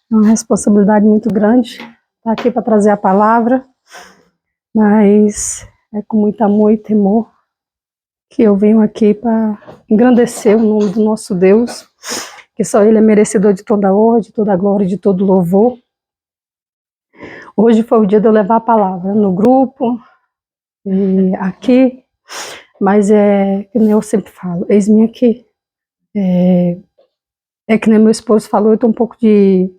É uma responsabilidade muito grande estar aqui para trazer a palavra, mas é com muito amor e temor que eu venho aqui para engrandecer o nome do nosso Deus, que só Ele é merecedor de toda a honra, de toda a glória, de todo louvor. Hoje foi o dia de eu levar a palavra no grupo e aqui, mas que nem eu sempre falo, eis-me aqui. Que nem meu esposo falou, eu estou um pouco de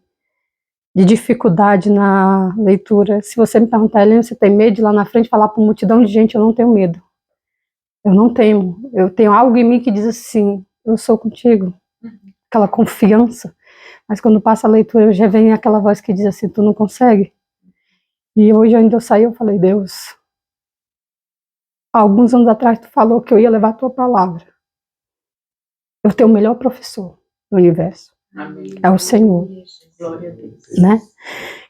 dificuldade na leitura. Se você me perguntar, Helena, você tem medo de ir lá na frente falar para uma multidão de gente? Eu não tenho medo. Eu não tenho. Eu tenho algo em mim que diz assim, eu sou contigo. Aquela confiança. Mas quando passa a leitura, já vem aquela voz que diz assim, tu não consegue. E hoje, ainda eu saí, eu falei, Deus, há alguns anos atrás tu falou que eu ia levar a tua palavra. Eu tenho o melhor professor do universo. Amém. É o Senhor. Glória a Deus. Né?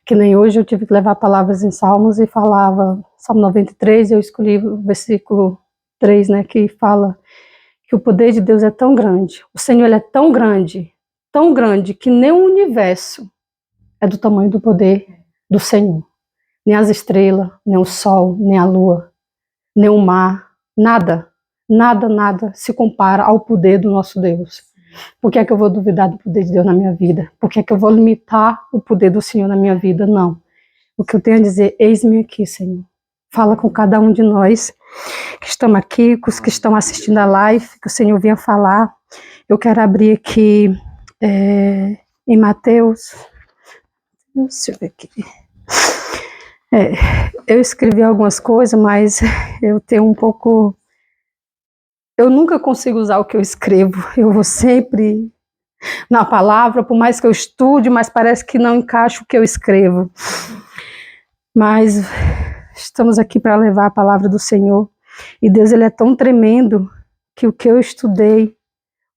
Que nem hoje eu tive que levar palavras em Salmos e falava, Salmo 93, eu escolhi o versículo 3, né, que fala que o poder de Deus é tão grande, o Senhor ele é tão grande, que nem o universo é do tamanho do poder do Senhor. Nem as estrelas, nem o sol, nem a lua, nem o mar, nada se compara ao poder do nosso Deus. Por que é que eu vou duvidar do poder de Deus na minha vida? Por que é que eu vou limitar o poder do Senhor na minha vida? Não. O que eu tenho a dizer, eis-me aqui, Senhor. Fala com cada um de nós que estamos aqui, com os que estão assistindo a live, que o Senhor venha falar. Eu quero abrir aqui em Mateus. Deixa eu ver aqui. Eu escrevi algumas coisas, mas eu tenho um pouco... Eu nunca consigo usar o que eu escrevo. Eu vou sempre na palavra, por mais que eu estude, mas parece que não encaixa o que eu escrevo. Mas estamos aqui para levar a palavra do Senhor. E Deus ele é tão tremendo que o que eu estudei,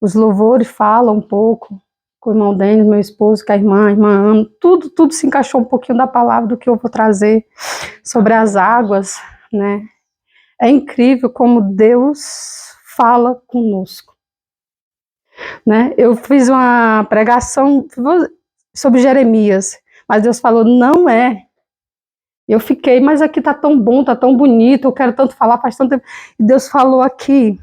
os louvores falam um pouco, com o irmão Denis, meu esposo, com a irmã Ana, tudo se encaixou um pouquinho da palavra do que eu vou trazer sobre as águas, né? É incrível como Deus fala conosco, né? Eu fiz uma pregação sobre Jeremias, mas Deus falou, não é. Eu fiquei, mas aqui tá tão bom, tá tão bonito, eu quero tanto falar, faz tanto tempo. E Deus falou aqui,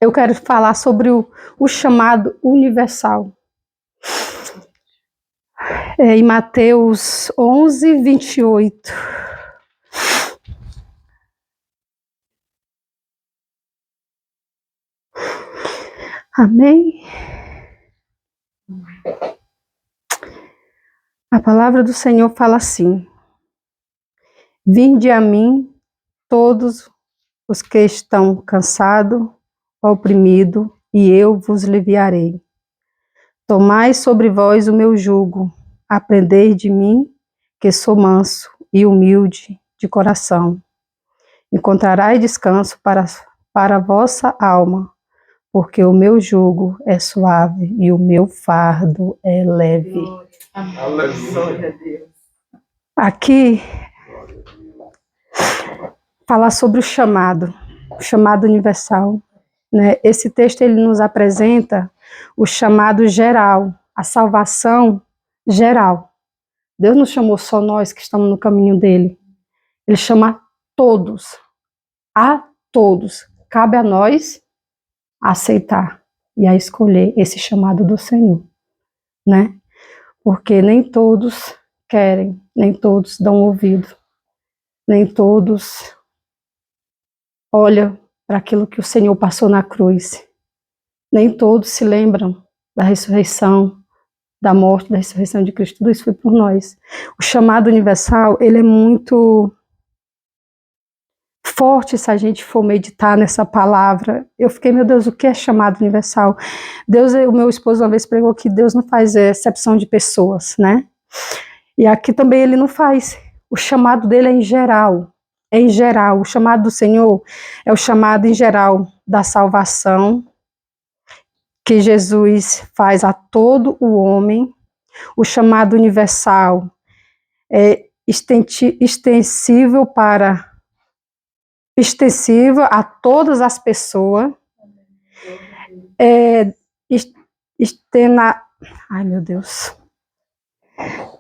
eu quero falar sobre o chamado universal. Em Mateus 11, 28. Amém? A palavra do Senhor fala assim, vinde a mim todos os que estão cansados, oprimidos, e eu vos aliviarei. Tomai sobre vós o meu jugo, aprendei de mim, que sou manso e humilde de coração. Encontrarai descanso para a vossa alma, porque o meu jugo é suave e o meu fardo é leve. Glória a Deus. Aqui, falar sobre o chamado universal, né? Esse texto ele nos apresenta o chamado geral, a salvação geral. Deus não chamou só nós que estamos no caminho dele. Ele chama todos, a todos. Cabe a nós aceitar e a escolher esse chamado do Senhor, né? Porque nem todos querem, nem todos dão ouvido, nem todos olham para aquilo que o Senhor passou na cruz. Nem todos se lembram da ressurreição, da morte, da ressurreição de Cristo. Tudo isso foi por nós. O chamado universal, ele é muito forte se a gente for meditar nessa palavra. Eu fiquei, meu Deus, o que é chamado universal? Deus, o meu esposo uma vez pregou que Deus não faz exceção de pessoas, né? E aqui também ele não faz. O chamado dele é em geral. É em geral. O chamado do Senhor é o chamado em geral da salvação que Jesus faz a todo o homem. O chamado universal é extensível a todas as pessoas. Ai, meu Deus.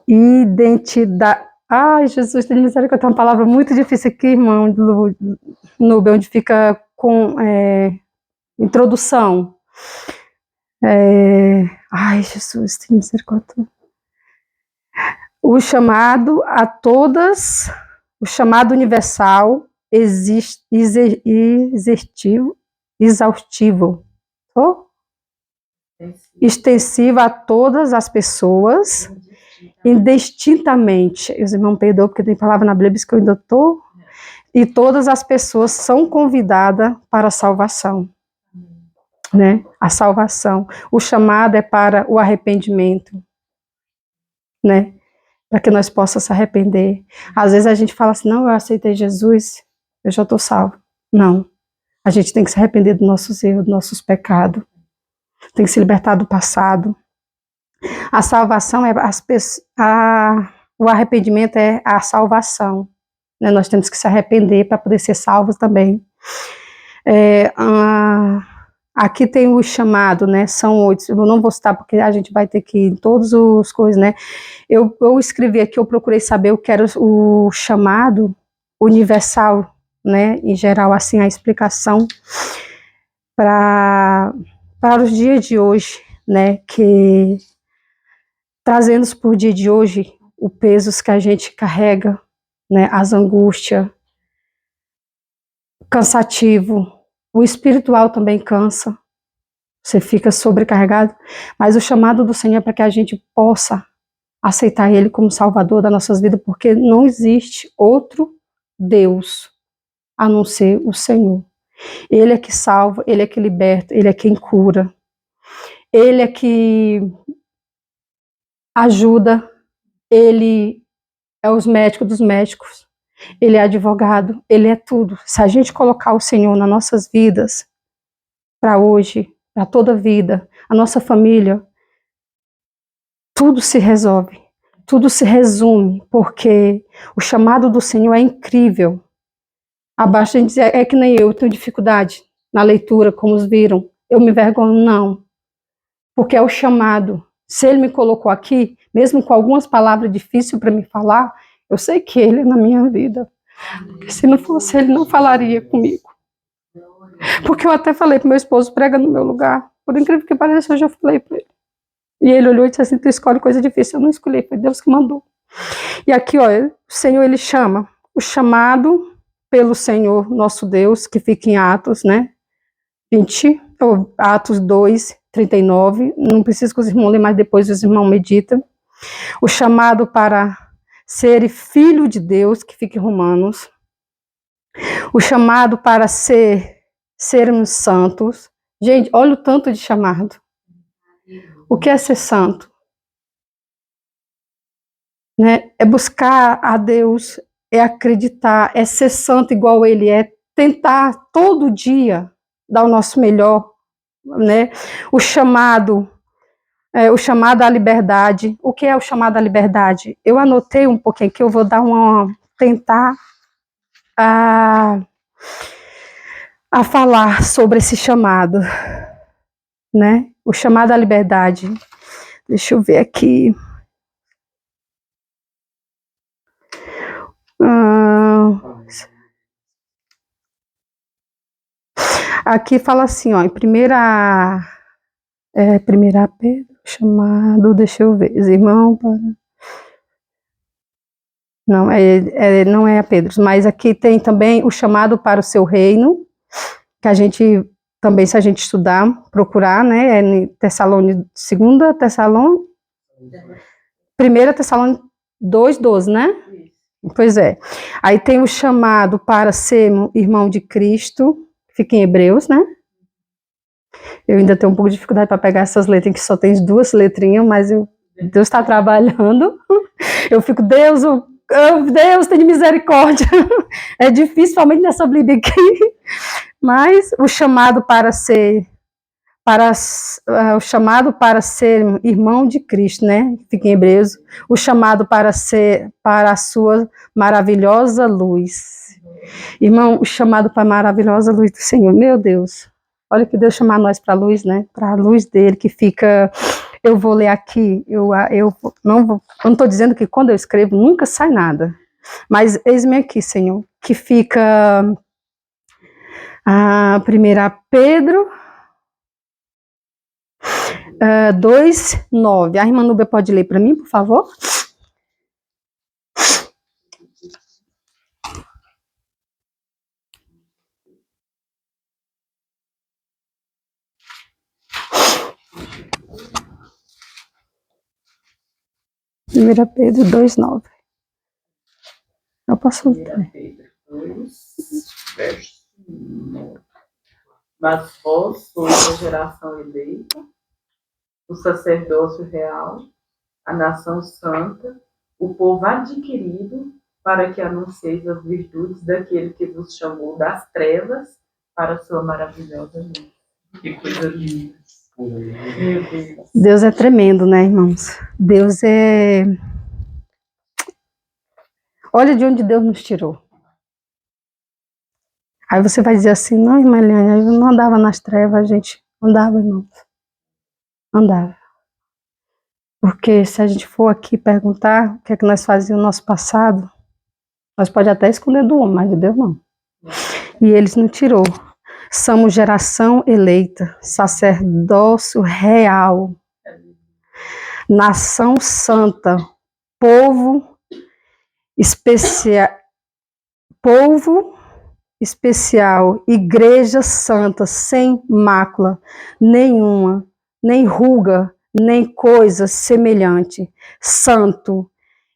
Identidade. Ai, Jesus, tem misericórdia. Tem uma palavra muito difícil aqui, irmão, Nubel, onde fica com introdução. Ai, Jesus, tem misericórdia. O chamado a todas, o chamado universal, exaustivo, extensivo a todas as pessoas, indistintamente. Os irmãos perdoam, porque tem palavra na Bíblia que eu ainda estou. E todas as pessoas são convidadas para a salvação. Né? A salvação. O chamado é para o arrependimento. Né? Para que nós possamos se arrepender. Às vezes a gente fala assim, não, eu aceitei Jesus, eu já estou salvo. Não. A gente tem que se arrepender dos nossos erros, dos nossos pecados. Tem que se libertar do passado. A salvação é o arrependimento é a salvação. Né? Nós temos que se arrepender para poder ser salvos também. Aqui tem o chamado, né? São 8. Eu não vou citar porque a gente vai ter que ir em todas as coisas, né? Eu escrevi aqui, eu procurei saber o que era o chamado universal, né? Em geral, assim, a explicação para os dias de hoje, né? Que trazendo por dia de hoje o peso que a gente carrega, né? As angústias, cansativo. O espiritual também cansa, você fica sobrecarregado, mas o chamado do Senhor é para que a gente possa aceitar Ele como Salvador das nossas vidas, porque não existe outro Deus a não ser o Senhor. Ele é que salva, Ele é que liberta, Ele é quem cura, Ele é que ajuda, Ele é os médicos dos médicos, Ele é advogado, Ele é tudo. Se a gente colocar o Senhor nas nossas vidas, para hoje, para toda a vida, a nossa família, tudo se resolve, tudo se resume, porque o chamado do Senhor é incrível. Abaixo a gente diz, é que nem eu tenho dificuldade na leitura, como os viram, eu me envergonho, não, porque é o chamado. Se Ele me colocou aqui, mesmo com algumas palavras difíceis para me falar, eu sei que Ele é na minha vida, porque se não fosse Ele, não falaria comigo. Porque eu até falei pro meu esposo, prega no meu lugar. Por incrível que pareça, eu já falei para ele. E ele olhou e disse assim, tu escolhe coisa difícil. Eu não escolhi, foi Deus que mandou. E aqui, ó, o Senhor, Ele chama. O chamado pelo Senhor, nosso Deus, que fica em Atos, né? 20, ou Atos 2, 39. Não preciso que os irmãos leiam, mas depois os irmãos meditam. O chamado para ser filho de Deus, que fica em Romanos. O chamado para sermos santos. Gente, olha o tanto de chamado. O que é ser santo? Né? É buscar a Deus, é acreditar, é ser santo igual Ele é, tentar todo dia dar o nosso melhor, né? O chamado à liberdade. O que é o chamado à liberdade? Eu anotei um pouquinho aqui, eu vou dar tentar a falar sobre esse chamado, né? O chamado à liberdade. Deixa eu ver aqui. Aqui fala assim, ó, em primeira Pedro, chamado, deixa eu ver, irmão, não, não é a Pedro, mas aqui tem também o chamado para o seu reino, que a gente também, se a gente estudar, procurar, né, é Tessalônica, 1 Tessalônica 2:12, né? Pois é. Aí tem o chamado para ser irmão de Cristo, fica em Hebreus, né? Eu ainda tenho um pouco de dificuldade para pegar essas letras, que só tem 2 letrinhas, mas Deus está trabalhando. Eu fico, Deus, tenha misericórdia. É difícil, somente nessa Bíblia aqui. Mas o chamado para ser irmão de Cristo, né? Fica em Hebreus. O chamado para a sua maravilhosa luz. Irmão, o chamado para a maravilhosa luz do Senhor. Meu Deus. Olha que Deus chamar nós para a luz, né? Para a luz dele, que fica... Eu vou ler aqui, eu não estou dizendo que quando eu escrevo nunca sai nada. Mas eis-me aqui, Senhor, que fica a 1 Pedro 2:9. A irmã Núbia pode ler para mim, por favor? Primeira Pedro 2:9. Eu posso ler. Pedro 2, verso 9. Mas vós sois a geração eleita, o sacerdócio real, a nação santa, o povo adquirido, para que anuncieis as virtudes daquele que vos chamou das trevas para a sua maravilhosa luz. Que coisa linda. Meu Deus. Deus é tremendo, né, irmãos? Deus é... Olha de onde Deus nos tirou. Aí você vai dizer assim, não, irmã Eliane, eu não andava nas trevas, a gente andava, irmãos. Andava. Porque se a gente for aqui perguntar o que é que nós fazíamos no nosso passado, nós pode até esconder do homem, mas de Deus não. E eles nos tirou. Somos geração eleita, sacerdócio real, nação santa, povo especial, igreja santa, sem mácula nenhuma, nem ruga, nem coisa semelhante, santo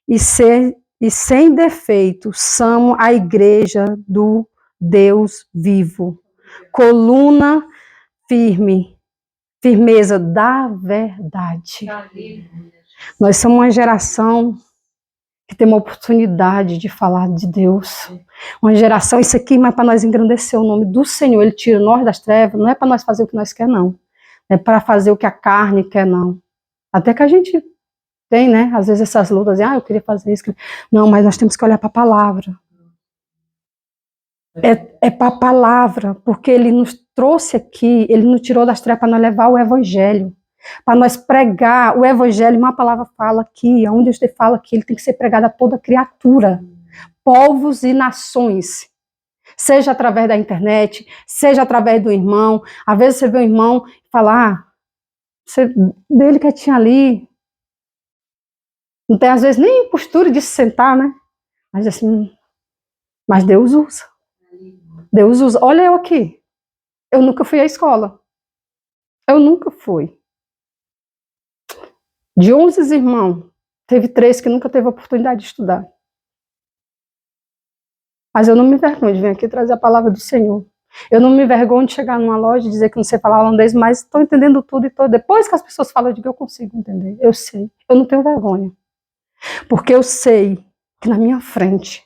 e sem defeito, somos a igreja do Deus vivo, coluna firme, firmeza da verdade. Nós somos uma geração que tem uma oportunidade de falar de Deus. Uma geração, isso aqui não é para nós engrandecer o nome do Senhor, Ele tira nós das trevas, não é para nós fazer o que nós quer, não. É para fazer o que a carne quer, não. Até que a gente tem, né, às vezes essas lutas, eu queria fazer isso. Não, mas nós temos que olhar para a palavra. É para a palavra, porque Ele nos trouxe aqui, Ele nos tirou das trevas para nós levar o Evangelho. Para nós pregar o Evangelho, uma palavra fala aqui, onde você fala que ele tem que ser pregado a toda criatura, povos e nações, seja através da internet, seja através do irmão. Às vezes você vê um irmão falar, você dele quietinho ali, não tem às vezes nem postura de se sentar, né? Mas assim, mas Deus usa. Deus usa. Olha eu aqui, eu nunca fui à escola, eu nunca fui. De 11 irmãos, teve 3 que nunca teve a oportunidade de estudar. Mas eu não me envergonho de vir aqui trazer a palavra do Senhor. Eu não me envergonho de chegar numa loja e dizer que não sei falar holandês, mas estou entendendo tudo e todo. Depois que as pessoas falam, eu digo que eu consigo entender. Eu sei. Eu não tenho vergonha. Porque eu sei que na minha frente,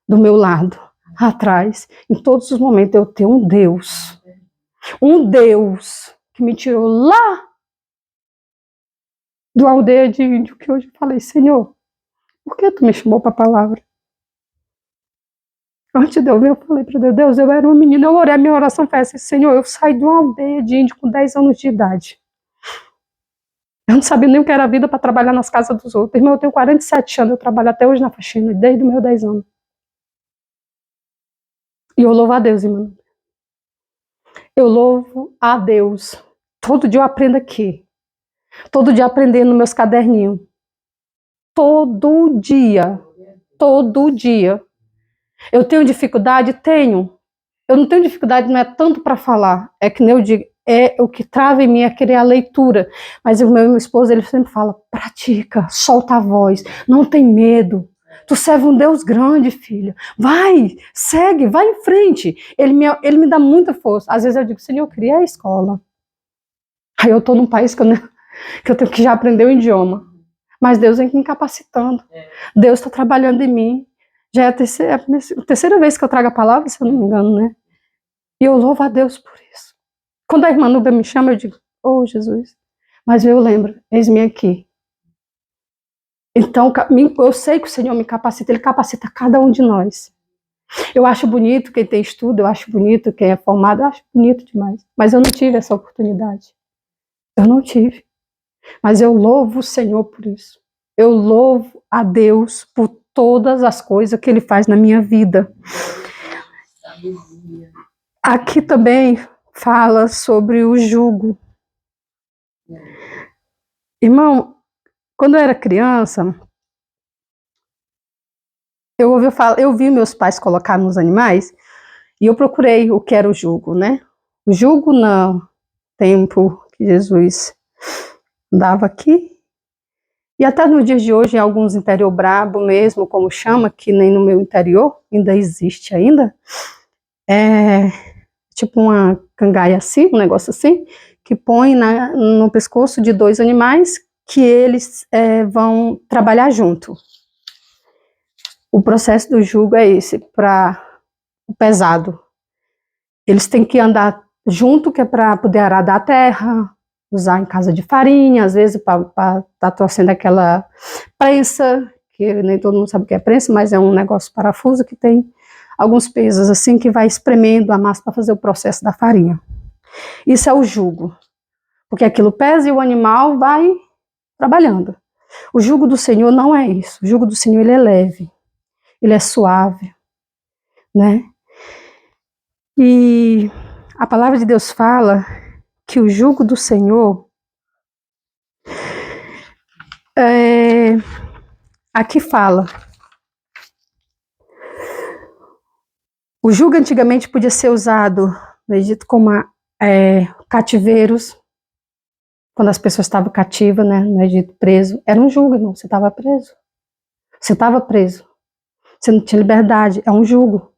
do meu lado, atrás, em todos os momentos, eu tenho um Deus. Um Deus que me tirou lá do aldeia de índio, que hoje eu falei, Senhor, por que tu me chamou para a palavra? Antes de eu ver, eu falei para Deus, Deus, eu era uma menina, eu orei, a minha oração foi essa, Senhor, eu saí de uma aldeia de índio com 10 anos de idade. Eu não sabia nem o que era a vida para trabalhar nas casas dos outros. Irmão, eu tenho 47 anos, eu trabalho até hoje na faxina, desde os meus 10 anos. E eu louvo a Deus, irmão. Eu louvo a Deus. Todo dia eu aprendo aqui. Todo dia aprendendo nos meus caderninhos. Todo dia. Todo dia. Eu tenho dificuldade? Tenho. Eu não tenho dificuldade, não é tanto para falar. É que nem eu digo, é o que trava em mim é querer a leitura. Mas o meu esposo, ele sempre fala, pratica, solta a voz, não tem medo. Tu serve um Deus grande, filha. Vai, segue, vai em frente. Ele me dá muita força. Às vezes eu digo, Senhor, eu queria a escola. Aí eu estou num país que eu tenho que já aprender o idioma. Mas Deus vem me capacitando. Deus está trabalhando em mim. Já é a terceira vez que eu trago a palavra, se eu não me engano, né? E eu louvo a Deus por isso. Quando a irmã Núbia me chama, eu digo, oh, Jesus. Mas eu lembro, eis-me aqui. Então, eu sei que o Senhor me capacita, Ele capacita cada um de nós. Eu acho bonito quem tem estudo, eu acho bonito quem é formado, eu acho bonito demais. Mas eu não tive essa oportunidade. Eu não tive. Mas eu louvo o Senhor por isso. Eu louvo a Deus por todas as coisas que Ele faz na minha vida. Aqui também fala sobre o jugo. Irmão, quando eu era criança, eu vi meus pais colocar nos animais e eu procurei o que era o jugo, né? O jugo no tempo que Jesus andava aqui, e até nos dias de hoje, em alguns interior brabo mesmo, como chama, que nem no meu interior, ainda existe ainda, é tipo uma cangaia assim, um negócio assim, que põe no pescoço de dois animais que eles vão trabalhar junto. O processo do jugo é esse, para o pesado. Eles têm que andar junto, que é para poder arar a terra, usar em casa de farinha, às vezes para estar torcendo aquela prensa, que nem todo mundo sabe o que é prensa, mas é um negócio parafuso que tem alguns pesos assim que vai espremendo a massa para fazer o processo da farinha. Isso é o jugo, porque aquilo pesa e o animal vai trabalhando. O jugo do Senhor não é isso. O jugo do Senhor, ele é leve, ele é suave, né? E a palavra de Deus fala que o jugo do Senhor aqui fala. O jugo antigamente podia ser usado no Egito como cativeiros, quando as pessoas estavam cativas, né, no Egito, preso. Era um jugo, irmão, você estava preso. Você estava preso. Você não tinha liberdade, é um jugo.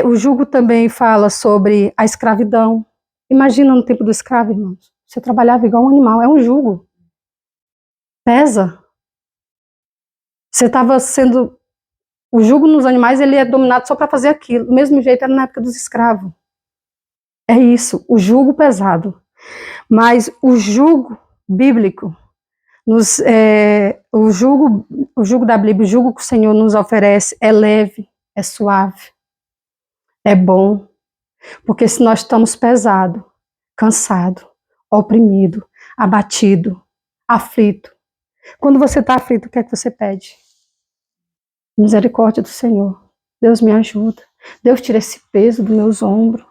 O jugo também fala sobre a escravidão. Imagina no tempo do escravo, irmãos. Você trabalhava igual um animal, é um jugo. Pesa. Você estava sendo... O jugo nos animais, ele é dominado só para fazer aquilo. Do mesmo jeito era na época dos escravos. É isso, o jugo pesado. Mas o jugo bíblico, o jugo da Bíblia, o jugo que o Senhor nos oferece é leve, é suave, é bom. Porque se nós estamos pesado, cansado, oprimido, abatido, aflito. Quando você está aflito, o que é que você pede? Misericórdia do Senhor. Deus me ajuda. Deus tira esse peso dos meus ombros.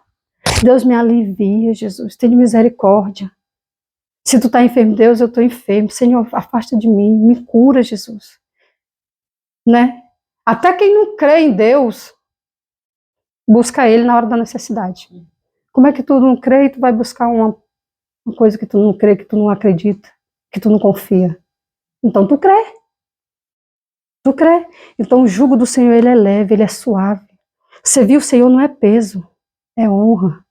Deus me alivia, Jesus. Tenha misericórdia. Se tu está enfermo, Deus, eu estou enfermo. Senhor, afasta de mim. Me cura, Jesus. Né? Até quem não crê em Deus, busca Ele na hora da necessidade. Como é que tu não crê e tu vai buscar uma coisa que tu não crê, que tu não acredita, que tu não confia? Então tu crê. Tu crê. Então o jugo do Senhor, ele é leve, ele é suave. Você viu, o Senhor não é peso, é honra.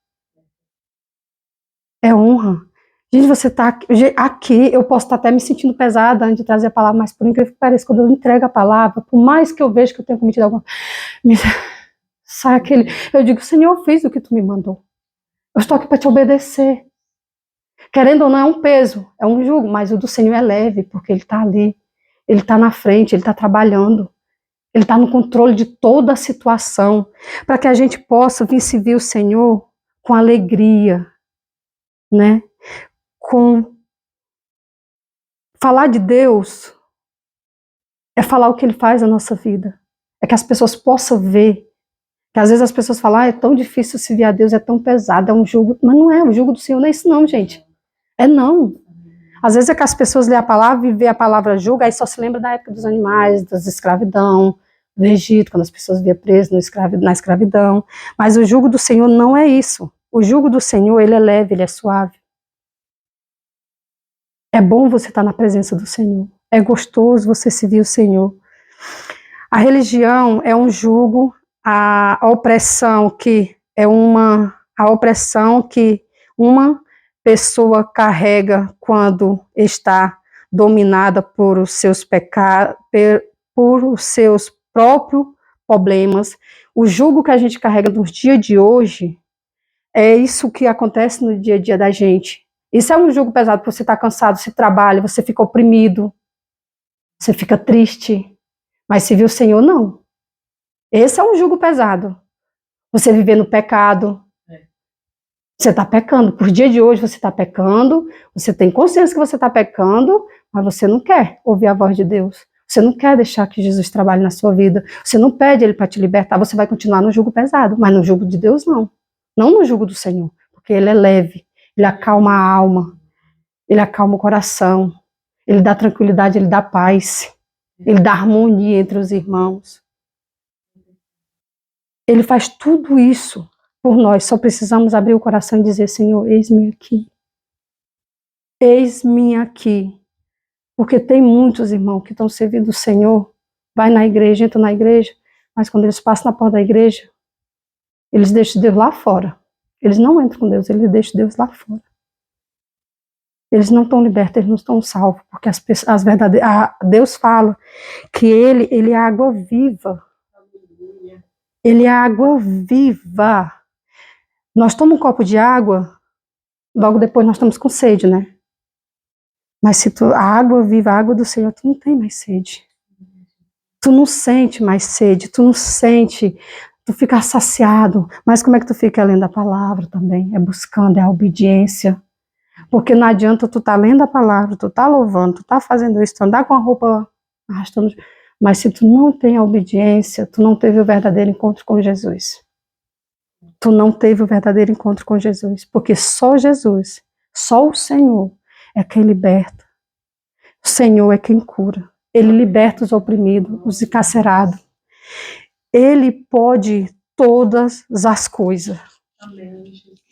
É honra. Gente, você está aqui, eu posso estar até me sentindo pesada antes de trazer a palavra, mas por incrível que pareça, quando eu entrego a palavra, por mais que eu veja que eu tenho cometido alguma coisa, sai aquele... Eu digo, Senhor, eu fiz o que tu me mandou. Eu estou aqui para te obedecer. Querendo ou não, é um peso, é um jugo, mas o do Senhor é leve, porque ele está ali, ele está na frente, ele está trabalhando, ele está no controle de toda a situação, para que a gente possa vir servir o Senhor com alegria, né? Com falar de Deus é falar o que Ele faz na nossa vida, é que as pessoas possam ver, que às vezes as pessoas falam, é tão difícil servir a Deus, é tão pesado, é um jugo, mas não é, o jugo do Senhor não é isso não, gente, é não. Às vezes é que as pessoas lêem a palavra e vê a palavra jugo, aí só se lembra da época dos animais, das escravidão, do Egito, quando as pessoas viam presas na escravidão, mas o jugo do Senhor não é isso. O jugo do Senhor, ele é leve, ele é suave. É bom você estar na presença do Senhor. É gostoso você servir o Senhor. A religião é um jugo, a opressão que uma pessoa carrega quando está dominada por os seus pecados, por os seus próprios problemas. O jugo que a gente carrega nos dias de hoje é isso que acontece no dia a dia da gente. Isso é um jugo pesado, porque você está cansado, você trabalha, você fica oprimido, você fica triste. Mas se viu o Senhor, não. Esse é um jugo pesado. Você viver no pecado. Você está pecando. Por dia de hoje você está pecando, você tem consciência que você está pecando, mas você não quer ouvir a voz de Deus. Você não quer deixar que Jesus trabalhe na sua vida. Você não pede Ele para te libertar. Você vai continuar no jugo pesado, mas no jugo de Deus não. Não no jugo do Senhor, porque Ele é leve. Ele acalma a alma. Ele acalma o coração. Ele dá tranquilidade, Ele dá paz. Ele dá harmonia entre os irmãos. Ele faz tudo isso por nós. Só precisamos abrir o coração e dizer: Senhor, eis-me aqui. Eis-me aqui. Porque tem muitos irmãos que estão servindo o Senhor, vai na igreja, entra na igreja, mas quando eles passam na porta da igreja, eles deixam Deus lá fora. Eles não entram com Deus, eles deixam Deus lá fora. Eles não estão libertos, eles não estão salvos, porque as verdadeiras, Deus fala que ele é água viva. Ele é água viva. Nós tomamos um copo de água, logo depois nós estamos com sede, né? Mas se a água viva, a água do Senhor, tu não tem mais sede. Tu não sente mais sede, tu não sente, tu fica saciado. Mas como é que tu fica lendo a palavra também? É buscando, é a obediência. Porque não adianta tu tá lendo a palavra, tu tá louvando, tu tá fazendo isso, tu andar com a roupa arrastando. Mas se tu não tem a obediência, tu não teve o verdadeiro encontro com Jesus. Tu não teve o verdadeiro encontro com Jesus. Porque só Jesus, só o Senhor é quem liberta. O Senhor é quem cura. Ele liberta os oprimidos, os encarcerados. Ele pode todas as coisas.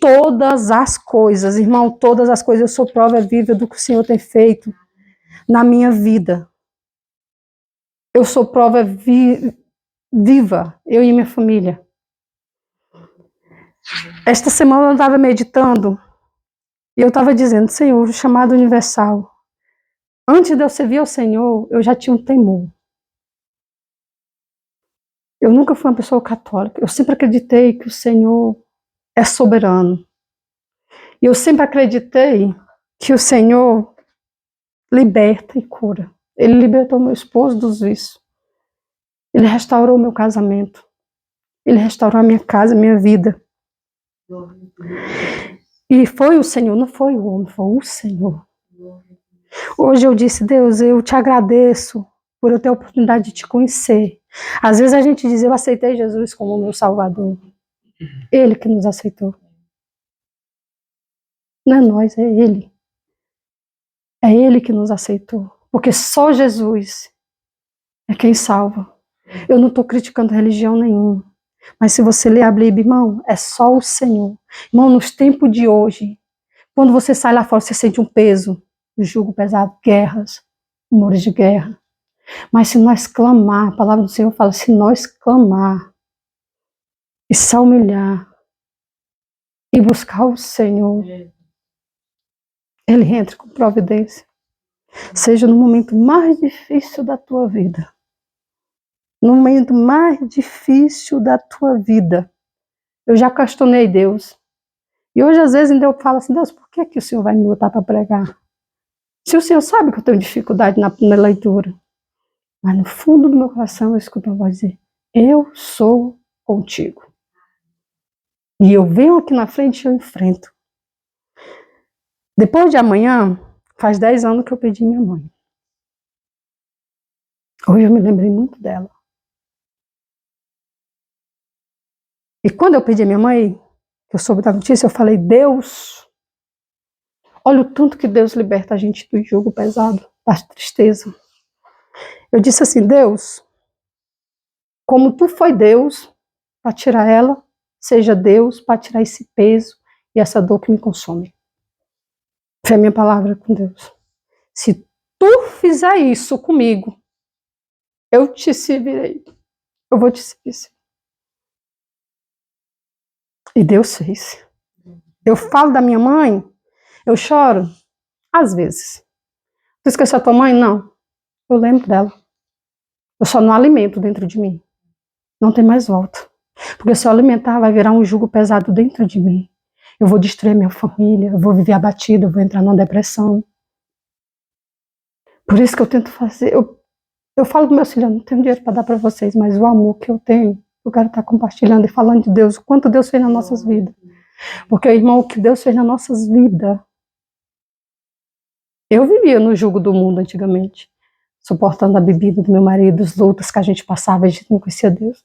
Todas as coisas, irmão, todas as coisas. Eu sou prova viva do que o Senhor tem feito na minha vida. Eu sou prova viva, eu e minha família. Esta semana eu estava meditando e eu estava dizendo: Senhor, o chamado universal. Antes de eu servir ao Senhor, eu já tinha um temor. Eu nunca fui uma pessoa católica. Eu sempre acreditei que o Senhor é soberano. E eu sempre acreditei que o Senhor liberta e cura. Ele libertou meu esposo dos vícios. Ele restaurou meu casamento. Ele restaurou a minha casa, a minha vida. E foi o Senhor, não foi o homem, foi o Senhor. Hoje eu disse: Deus, eu te agradeço por eu ter a oportunidade de te conhecer. Às vezes a gente diz: eu aceitei Jesus como meu Salvador. Ele que nos aceitou. Não é nós, é Ele. É Ele que nos aceitou. Porque só Jesus é quem salva. Eu não estou criticando religião nenhuma. Mas se você ler a Bíblia, irmão, é só o Senhor. Irmão, nos tempos de hoje, quando você sai lá fora, você sente um peso, um jugo pesado, guerras, rumores de guerra. Mas se nós clamar, a palavra do Senhor fala: se nós clamar e se humilhar e buscar o Senhor, Ele entra com providência. Seja no momento mais difícil da tua vida. No momento mais difícil da tua vida. Eu já questionei Deus. E hoje, às vezes, eu falo assim: Deus, por que o Senhor vai me botar para pregar? Se o Senhor sabe que eu tenho dificuldade na leitura. Mas no fundo do meu coração eu escuto uma voz dizer: eu sou contigo. E eu venho aqui na frente e eu enfrento. Depois de amanhã, faz 10 anos que eu perdi minha mãe. Hoje eu me lembrei muito dela. E quando eu perdi minha mãe, que eu soube da notícia, eu falei: Deus, olha o tanto que Deus liberta a gente do jugo pesado, da tristeza. Eu disse assim: Deus, como tu foi Deus para tirar ela, seja Deus para tirar esse peso e essa dor que me consome. Foi a minha palavra com Deus. Se tu fizer isso comigo, eu te servirei. Eu vou te servir. E Deus fez. Eu falo da minha mãe, eu choro, às vezes. Tu esqueceu a tua mãe? Não. Eu lembro dela. Eu só não alimento dentro de mim. Não tem mais volta. Porque se eu alimentar, vai virar um jugo pesado dentro de mim. Eu vou destruir minha família, eu vou viver abatida, eu vou entrar numa depressão. Por isso que eu tento fazer. Eu falo para meus filhos: eu não tenho dinheiro para dar para vocês, mas o amor que eu tenho, Eu quero estar compartilhando e falando de Deus, o quanto Deus fez nas nossas vidas. Porque, irmão, o que Deus fez nas nossas vidas. Eu vivia no jugo do mundo antigamente, suportando a bebida do meu marido, as lutas que a gente passava, a gente não conhecia Deus.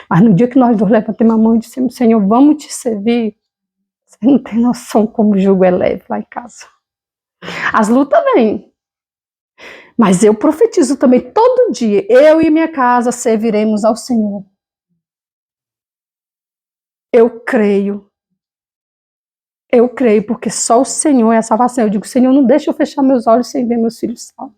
Mas no dia que nós dois levantamos a mão e dissemos, Senhor, vamos te servir, você não tem noção como o jugo é leve lá em casa. As lutas vêm. Mas eu profetizo também todo dia, eu e minha casa serviremos ao Senhor. Eu creio, porque só o Senhor é a salvação. Eu digo, Senhor, não deixa eu fechar meus olhos sem ver meus filhos salvos.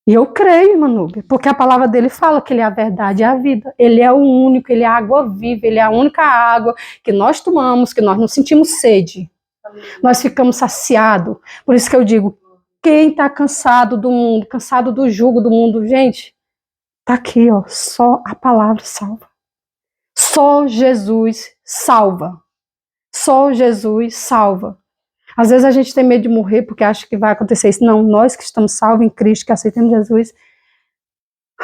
E eu creio, Manúbia, porque a palavra dele fala que ele é a verdade e a vida. Ele é o único, ele é a água viva, ele é a única água que nós tomamos, que nós não sentimos sede. Nós ficamos saciados. Por isso que eu digo, quem está cansado do mundo, cansado do jugo do mundo, gente, tá aqui, ó, só a palavra salva. Só Jesus salva. Só Jesus salva. Às vezes a gente tem medo de morrer porque acha que vai acontecer isso. Não, nós que estamos salvos em Cristo, que aceitamos Jesus,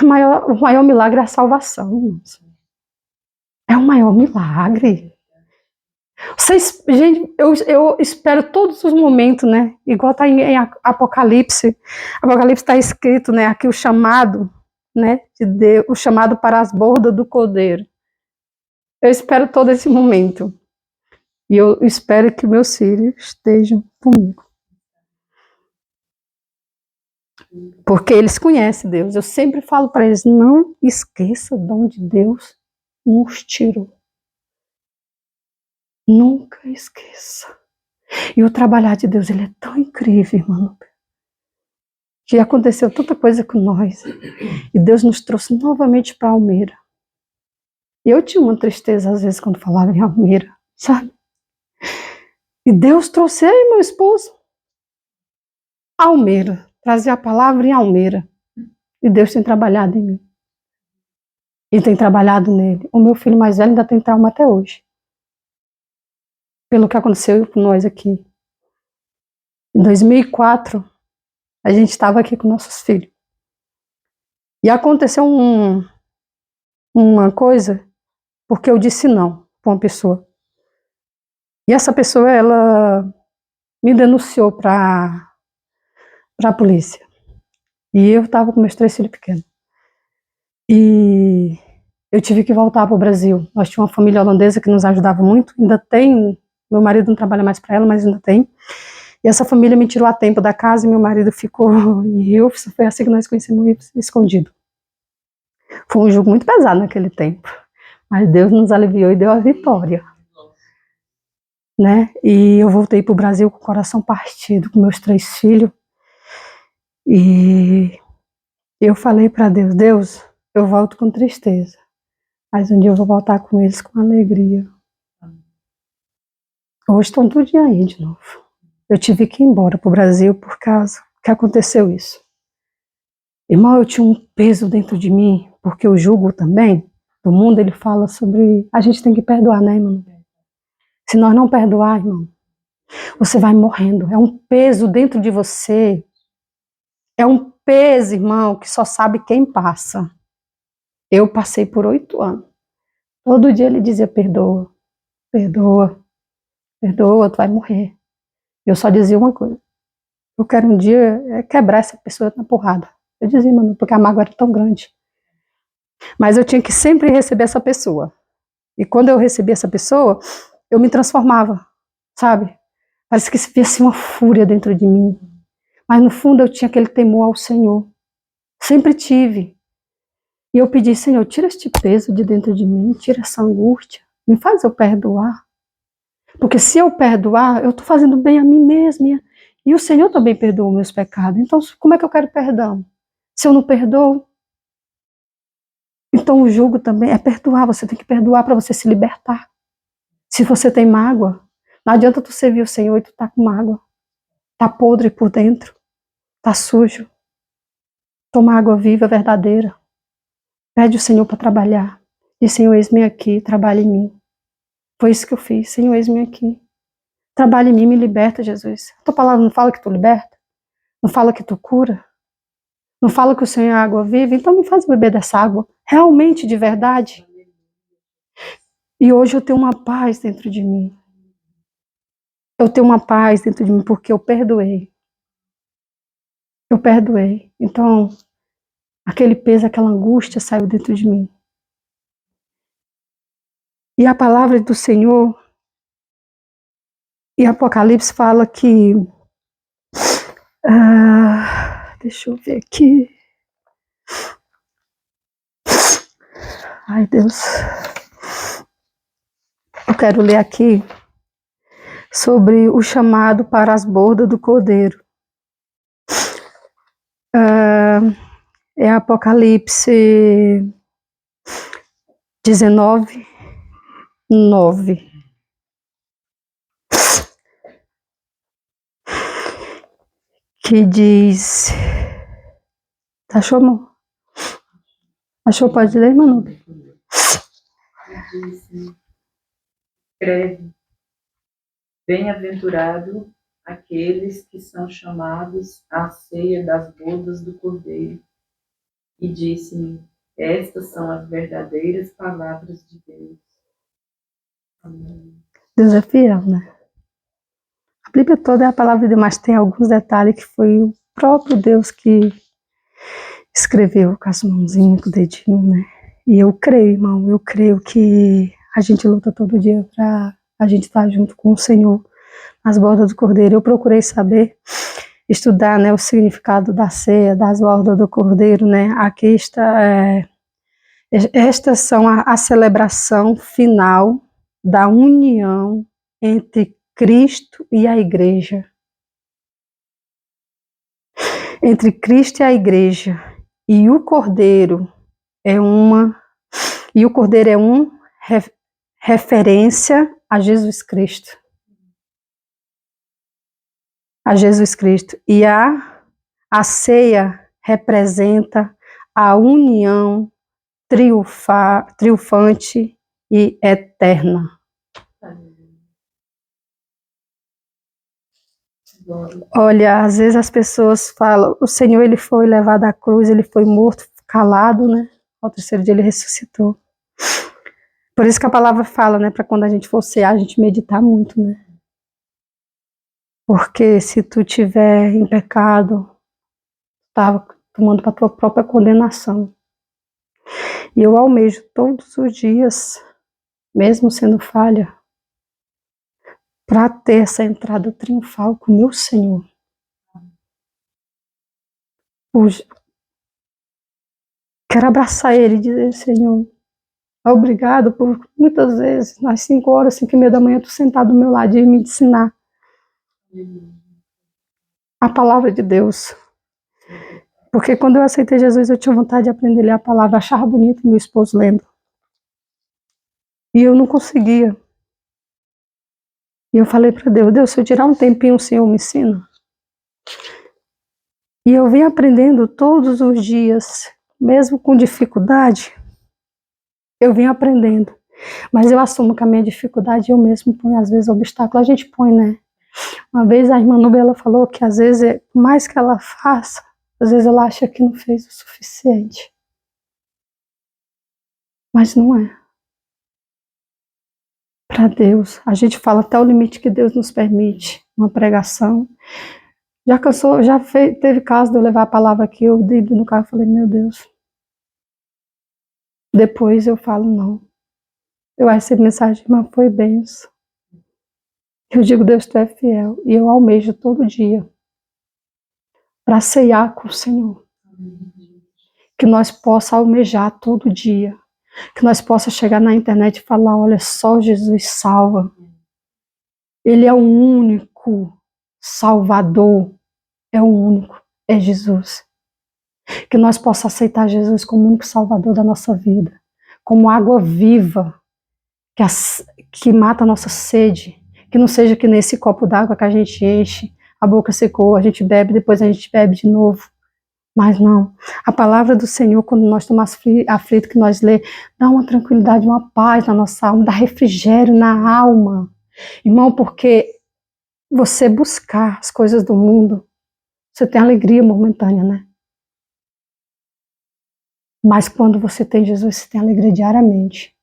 o maior milagre é a salvação. É o maior milagre. Vocês, gente, eu espero todos os momentos, né? Igual está em Apocalipse. Apocalipse está escrito, né? Aqui o chamado, né? De Deus, o chamado para as bordas do Cordeiro. Eu espero todo esse momento. E eu espero que meus filhos estejam comigo. Porque eles conhecem Deus. Eu sempre falo para eles, não esqueça de onde Deus nos tirou. Nunca esqueça. E o trabalhar de Deus, ele é tão incrível, irmão. Que aconteceu tanta coisa com nós. E Deus nos trouxe novamente para Almeida. E eu tinha uma tristeza, às vezes, quando falava em Almeida, sabe? E Deus trouxe aí, meu esposo. Almeida. Trazia a palavra em Almeida. E Deus tem trabalhado em mim. E tem trabalhado nele. O meu filho mais velho ainda tem trauma até hoje. Pelo que aconteceu com nós aqui. Em 2004, a gente estava aqui com nossos filhos. E aconteceu uma coisa, porque eu disse não para uma pessoa. E essa pessoa, ela me denunciou para a polícia. E eu estava com meus 3 filhos pequenos. E eu tive que voltar para o Brasil. Nós tínhamos uma família holandesa que nos ajudava muito. Ainda tem, meu marido não trabalha mais para ela, mas ainda tem. E essa família me tirou a tempo da casa e meu marido ficou em Rio. Foi assim que nós conhecemos Rio, escondido. Foi um jogo muito pesado naquele tempo. Mas Deus nos aliviou e deu a vitória. Né? E eu voltei para o Brasil com o coração partido, com meus 3 filhos. E eu falei para Deus, Deus, eu volto com tristeza, mas um dia eu vou voltar com eles com alegria. Hoje estão tudo aí de novo. Eu tive que ir embora para o Brasil por causa que aconteceu isso. Irmão, eu tinha um peso dentro de mim, porque o jugo também do mundo, ele fala sobre a gente tem que perdoar, né, irmão? Se nós não perdoar, irmão, você vai morrendo. É um peso dentro de você. É um peso, irmão, que só sabe quem passa. Eu passei por 8 anos. Todo dia ele dizia, perdoa, perdoa, perdoa, tu vai morrer. Eu só dizia uma coisa. Eu quero um dia quebrar essa pessoa na porrada. Eu dizia, mano, porque a mágoa era tão grande. Mas eu tinha que sempre receber essa pessoa. E quando eu recebia essa pessoa, eu me transformava, sabe? Parece que se via assim uma fúria dentro de mim. Mas no fundo eu tinha aquele temor ao Senhor. Sempre tive. E eu pedi, Senhor, tira este peso de dentro de mim, tira essa angústia, me faz eu perdoar. Porque se eu perdoar, eu estou fazendo bem a mim mesma. E o Senhor também perdoa meus pecados. Então, como é que eu quero perdão? Se eu não perdoo? Então, o jugo também é perdoar. Você tem que perdoar para você se libertar. Se você tem mágoa, não adianta tu servir o Senhor e tu tá com mágoa. Tá podre por dentro. Tá sujo. Toma água viva, verdadeira. Pede o Senhor para trabalhar. Diz, Senhor, eis-me aqui, trabalha em mim. Foi isso que eu fiz. Senhor, eis-me aqui. Trabalha em mim, me liberta, Jesus. A tua palavra não fala que tu liberta? Não fala que tu cura? Não fala que o Senhor é água viva? Então me faz beber dessa água, realmente, de verdade. E hoje eu tenho uma paz dentro de mim. Eu tenho uma paz dentro de mim porque eu perdoei. Eu perdoei. Então, aquele peso, aquela angústia saiu dentro de mim. E a palavra do Senhor, em Apocalipse, fala que... deixa eu ver aqui. Ai, Deus. Eu quero ler aqui sobre o chamado para as bordas do Cordeiro. É Apocalipse 19, 9. Que diz... Achou, amor? Achou? Pode ler, Manu? Escreve: bem-aventurado aqueles que são chamados à ceia das bodas do Cordeiro. E disse-me: estas são as verdadeiras palavras de Deus. Amém. Deus é fiel, né? A Bíblia toda é a palavra de Deus, mas tem alguns detalhes que foi o próprio Deus que escreveu com as mãozinhas, com o dedinho, né? E eu creio, irmão, eu creio que a gente luta todo dia para a gente estar junto com o Senhor nas bordas do Cordeiro. Eu procurei saber, estudar, né, o significado da ceia, das bordas do Cordeiro, né? Aqui está, estas são a celebração final da união entre Cristo e a igreja. Entre Cristo e a igreja. E o Cordeiro é uma referência a Jesus Cristo. A Jesus Cristo. E a ceia representa a união triunfante e eterna. Olha, às vezes as pessoas falam, o Senhor, ele foi levado à cruz, ele foi morto, calado, né? Ao terceiro dia ele ressuscitou. Por isso que a palavra fala, né, para quando a gente for cear, a gente meditar muito, né? Porque se tu tiver em pecado, tá tomando para tua própria condenação. E eu almejo todos os dias, mesmo sendo falha, para ter essa entrada triunfal com o meu Senhor. Hoje, quero abraçar Ele e dizer: Senhor, obrigado por muitas vezes, nas 5 horas, 5:30 da manhã, tu sentado do meu lado e me ensinar a palavra de Deus. Porque quando eu aceitei Jesus, eu tinha vontade de aprender a ler a palavra, achava bonito meu esposo lendo. E eu não conseguia. E eu falei para Deus: Deus, se eu tirar um tempinho, o Senhor me ensina. E eu vim aprendendo todos os dias, mesmo com dificuldade, eu vim aprendendo. Mas eu assumo que a minha dificuldade eu mesmo ponho, às vezes, obstáculo. A gente põe, né? Uma vez a irmã Nubia, ela falou que às vezes, por mais que ela faça, às vezes ela acha que não fez o suficiente. Mas não é. Para Deus, a gente fala até o limite que Deus nos permite, uma pregação. Já cansou, teve caso de eu levar a palavra aqui, eu deito no carro e falei: meu Deus. Depois eu falo: não. Eu recebo mensagem: mas foi benção. Eu digo: Deus, tu é fiel. E eu almejo todo dia para ceiar com o Senhor. Que nós possa almejar todo dia. Que nós possa chegar na internet e falar: olha, só Jesus salva. Ele é o único Salvador. É o único. É Jesus. Que nós possa aceitar Jesus como o único Salvador da nossa vida. Como água viva. Que mata a nossa sede. Que não seja que nesse copo d'água que a gente enche, a boca secou, a gente bebe, depois a gente bebe de novo. Mas não. A palavra do Senhor, quando nós estamos aflitos, que nós lê, dá uma tranquilidade, uma paz na nossa alma, dá refrigério na alma. Irmão, porque você buscar as coisas do mundo, você tem alegria momentânea, né? Mas quando você tem Jesus, você tem alegria diariamente.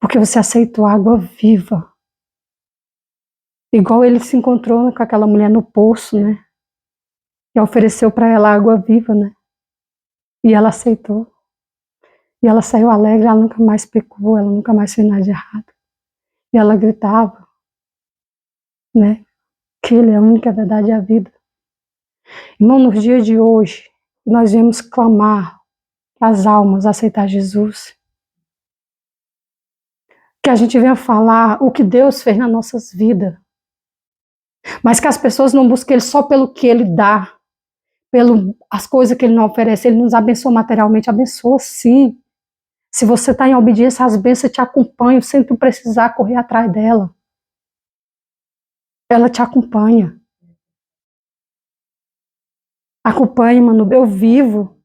Porque você aceitou a água viva. Igual ele se encontrou com aquela mulher no poço, né? E ofereceu para ela água viva, né? E ela aceitou. E ela saiu alegre, ela nunca mais pecou, ela nunca mais fez nada de errado. E ela gritava, né? Que ele é a única verdade e a vida. Irmão, nos dias de hoje, nós viemos clamar as almas a aceitar Jesus. Que a gente venha falar o que Deus fez nas nossas vidas. Mas que as pessoas não busquem Ele só pelo que Ele dá, as coisas que Ele não oferece. Ele nos abençoa materialmente, abençoa sim. Se você está em obediência, as bênçãos te acompanham sem tu precisar correr atrás dela. Ela te acompanha. Acompanha, mano. Eu vivo.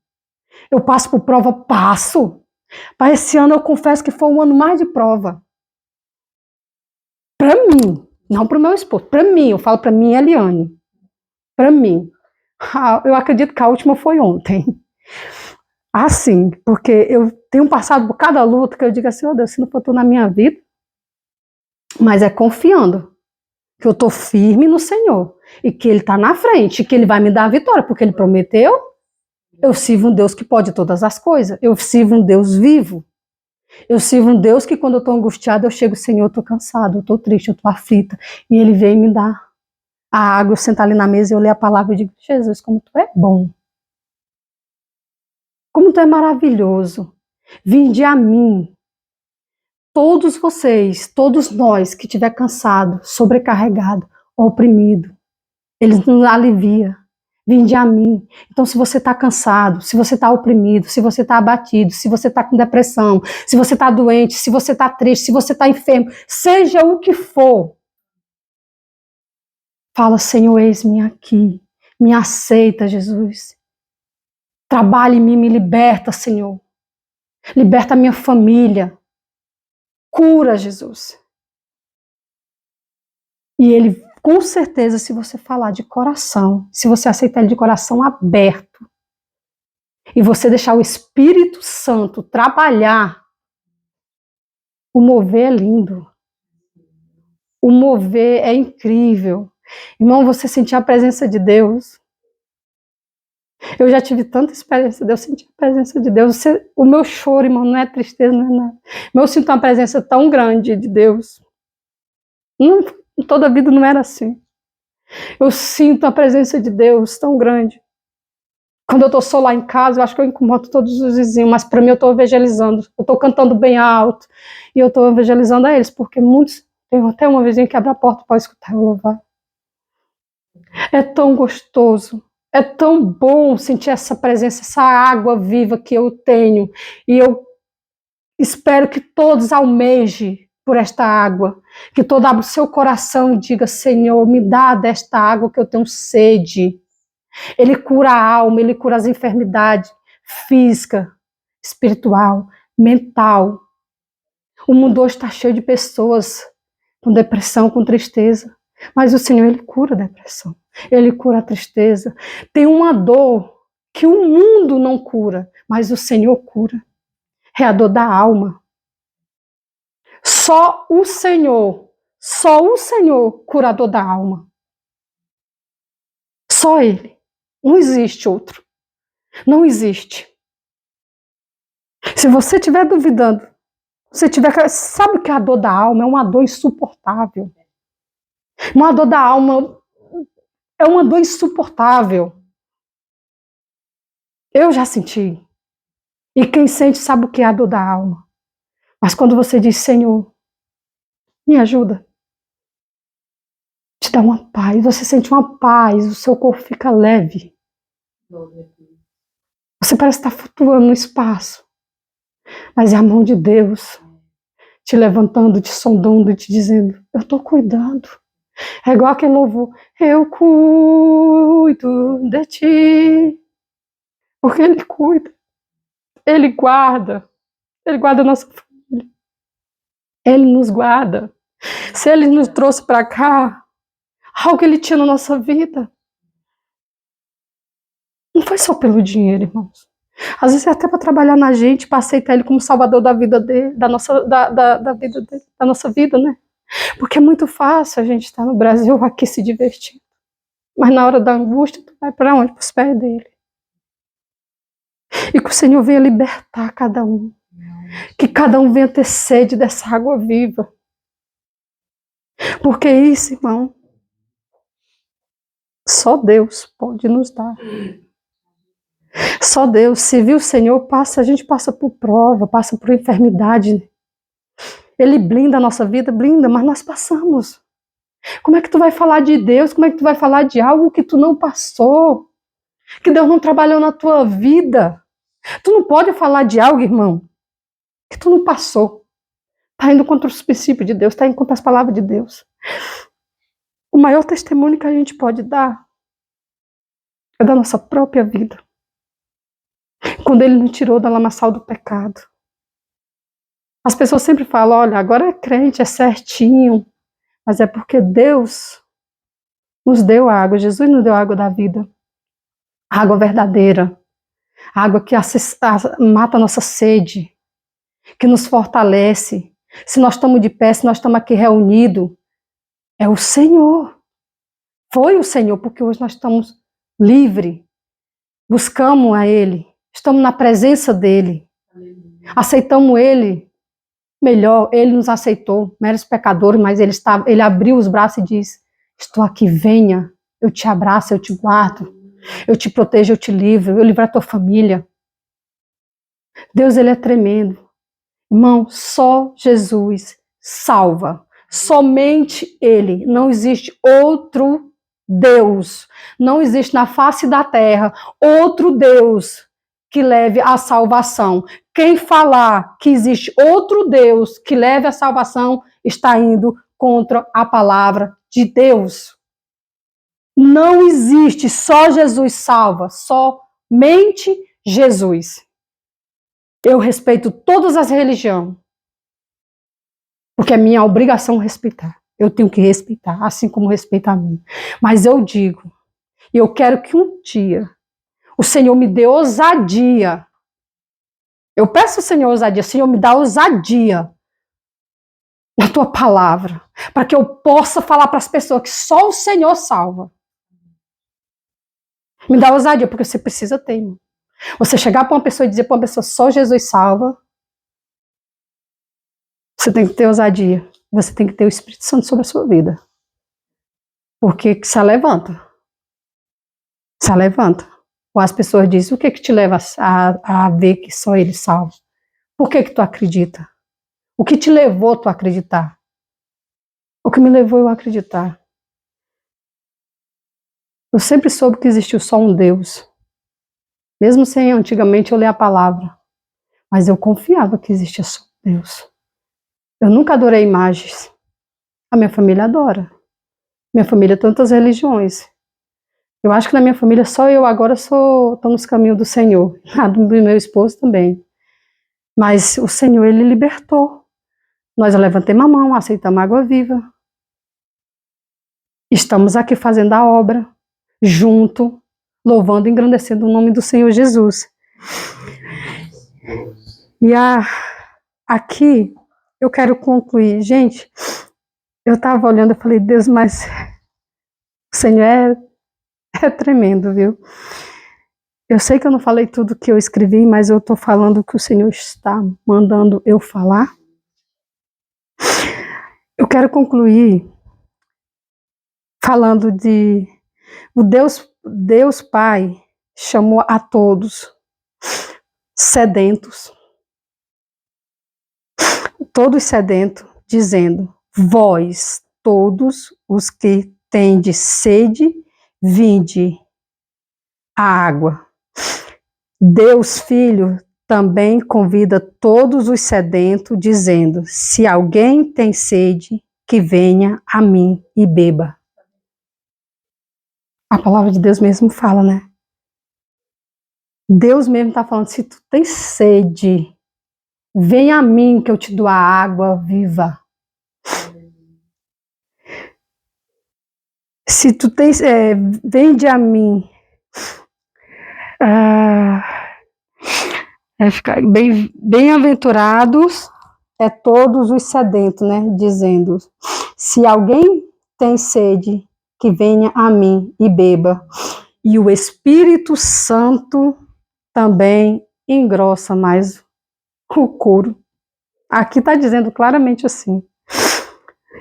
Eu passo por prova, passo. Para esse ano eu confesso que foi um ano mais de prova. Para mim, não para o meu esposo. Para mim, eu falo para mim, Eliane. Para mim. Eu acredito que a última foi ontem. Assim, porque eu tenho passado por cada luta que eu digo assim, oh Deus, se não for tu na minha vida, mas é confiando que eu estou firme no Senhor e que Ele está na frente, que Ele vai me dar a vitória, porque Ele prometeu. Eu sirvo um Deus que pode todas as coisas. Eu sirvo um Deus vivo. Eu sirvo um Deus que quando eu estou angustiada, eu chego, Senhor, eu estou cansado, eu estou triste, eu estou aflita. E Ele vem me dar a água, eu sento ali na mesa e eu leio a palavra e digo, Jesus, como Tu é bom. Como Tu é maravilhoso. Vinde a mim. Todos vocês, todos nós que estiver cansado, sobrecarregado, oprimido, Ele nos alivia. Vinde a mim. Então, se você está cansado, se você está oprimido, se você está abatido, se você está com depressão, se você está doente, se você está triste, se você está enfermo, seja o que for, fala, Senhor, eis-me aqui. Me aceita, Jesus. Trabalhe em mim, me liberta, Senhor. Liberta a minha família. Cura, Jesus. E Ele, com certeza, se você falar de coração, se você aceitar Ele de coração aberto, e você deixar o Espírito Santo trabalhar, o mover é lindo. O mover é incrível. Irmão, você sentir a presença de Deus. Eu já tive tanta experiência de eu sentir a presença de Deus. O meu choro, irmão, não é tristeza, não é nada. Eu sinto uma presença tão grande de Deus. Toda a vida não era assim. Eu sinto a presença de Deus tão grande. Quando eu estou só lá em casa, eu acho que eu incomodo todos os vizinhos, mas para mim eu estou evangelizando. Eu estou cantando bem alto e eu estou evangelizando a eles, porque muitos, tem até uma vizinha que abre a porta para escutar eu louvar. É tão gostoso, é tão bom sentir essa presença, essa água viva que eu tenho. E eu espero que todos almejem por esta água, que todos abram o seu coração e diga, Senhor, me dá desta água que eu tenho sede. Ele cura a alma, Ele cura as enfermidades física, espiritual, mental. O mundo hoje está cheio de pessoas com depressão, com tristeza. Mas o Senhor, Ele cura a depressão. Ele cura a tristeza. Tem uma dor que o mundo não cura, mas o Senhor cura. É a dor da alma. Só o Senhor cura a dor da alma. Só Ele. Não existe outro. Não existe. Se você estiver duvidando, sabe que a dor da alma é uma dor insuportável. Uma dor da alma é uma dor insuportável. Eu já senti. E quem sente sabe o que é a dor da alma. Mas quando você diz, Senhor, me ajuda, te dá uma paz, você sente uma paz, o seu corpo fica leve. Você parece estar flutuando no espaço. Mas é a mão de Deus te levantando, te sondando e te dizendo, eu estou cuidando. É igual aquele louvor, eu cuido de ti. Porque Ele cuida. Ele guarda a nossa família. Ele nos guarda. Se Ele nos trouxe para cá, algo Ele tinha na nossa vida. Não foi só pelo dinheiro, irmãos. Às vezes é até para trabalhar na gente, para aceitar Ele como Salvador da vida dele, da vida dele, da nossa vida, né? Porque é muito fácil a gente estar no Brasil aqui se divertindo. Mas na hora da angústia, tu vai para onde? Para os pés dele. E que o Senhor venha libertar cada um. Que cada um venha ter sede dessa água viva. Porque isso, irmão, só Deus pode nos dar. Só Deus. Se viu o Senhor, a gente passa por prova, passa por enfermidade. Ele blinda a nossa vida, blinda, mas nós passamos. Como é que tu vai falar de Deus? Como é que tu vai falar de algo que tu não passou? Que Deus não trabalhou na tua vida? Tu não pode falar de algo, irmão, que tu não passou. Está indo contra os princípios de Deus, está indo contra as palavras de Deus. O maior testemunho que a gente pode dar é da nossa própria vida. Quando Ele nos tirou da lamaçal do pecado. As pessoas sempre falam, olha, agora é crente, é certinho. Mas é porque Deus nos deu água, Jesus nos deu a água da vida. A água verdadeira. A água que mata a nossa sede. Que nos fortalece. Se nós estamos de pé, se nós estamos aqui reunidos, é o Senhor. Foi o Senhor, porque hoje nós estamos livres. Buscamos a Ele. Estamos na presença dEle. Aceitamos Ele. Melhor, Ele nos aceitou, meros pecadores, mas Ele abriu os braços e disse, estou aqui, venha, eu te abraço, eu te guardo, eu te protejo, eu te livro, eu livro a tua família. Deus, Ele é tremendo. Irmão, só Jesus salva. Somente Ele. Não existe outro Deus. Não existe na face da terra outro Deus que leve a salvação. Quem falar que existe outro Deus que leve a salvação está indo contra a palavra de Deus. Não existe, só Jesus salva, somente Jesus. Eu respeito todas as religiões, porque é minha obrigação respeitar. Eu tenho que respeitar, assim como respeita a mim. Mas eu digo, e eu quero que um dia o Senhor me dê ousadia. Eu peço ao Senhor ousadia, Senhor, me dá ousadia na tua palavra, para que eu possa falar para as pessoas que só o Senhor salva. Me dá ousadia, porque você precisa ter, irmão. Você chegar para uma pessoa e dizer para uma pessoa, só Jesus salva, você tem que ter ousadia. Você tem que ter o Espírito Santo sobre a sua vida. Porque se levanta. Se levanta. Ou as pessoas dizem, o que te leva a ver que só Ele salva? Por que tu acredita? O que te levou a tu acreditar? O que me levou eu a acreditar? Eu sempre soube que existiu só um Deus. Mesmo sem antigamente eu ler a palavra. Mas eu confiava que existia só um Deus. Eu nunca adorei imagens. A minha família adora. Minha família tem tantas religiões. Eu acho que na minha família só eu agora estou nos caminhos do Senhor. A do meu esposo também. Mas o Senhor, Ele libertou. Nós levantamos a mão, aceitamos a água viva. Estamos aqui fazendo a obra, junto, louvando e engrandecendo o nome do Senhor Jesus. E aqui eu quero concluir. Gente, eu estava olhando e falei, Deus, mas o Senhor é tremendo, viu? Eu sei que eu não falei tudo que eu escrevi, mas eu estou falando o que o Senhor está mandando eu falar. Eu quero concluir falando de o Deus Pai chamou a todos sedentos, todos sedentos, dizendo, vós, todos os que tendes sede, vinde a água. Deus Filho também convida todos os sedentos, dizendo, se alguém tem sede, que venha a mim e beba. A palavra de Deus mesmo fala, né? Deus mesmo está falando, se tu tem sede, vem a mim que eu te dou a água viva. Se tu tens, vende a mim. ficar bem-aventurados todos os sedentos, né? Dizendo: se alguém tem sede, que venha a mim e beba. E o Espírito Santo também engrossa mais o couro. Aqui está dizendo claramente assim: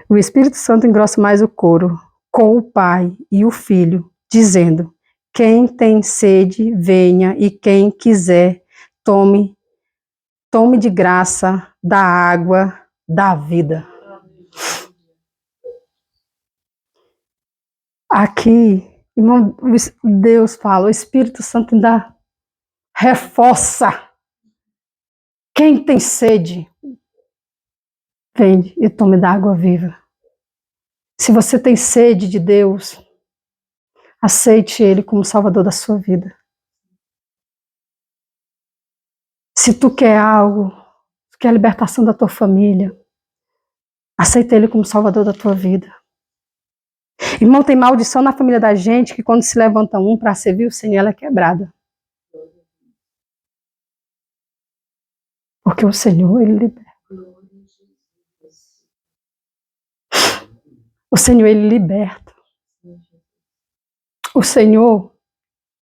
o Espírito Santo engrossa mais o couro com o Pai e o Filho, dizendo: quem tem sede, venha, e quem quiser, tome de graça da água da vida. Aqui, irmão, Deus fala, o Espírito Santo ainda reforça. Quem tem sede, vem e tome da água viva. Se você tem sede de Deus, aceite Ele como Salvador da sua vida. Se tu quer algo, tu quer a libertação da tua família, aceita Ele como Salvador da tua vida. Irmão, tem maldição na família da gente que quando se levanta um para servir o Senhor, ela é quebrada. Porque o Senhor, Ele liberta. O Senhor, Ele liberta. O Senhor,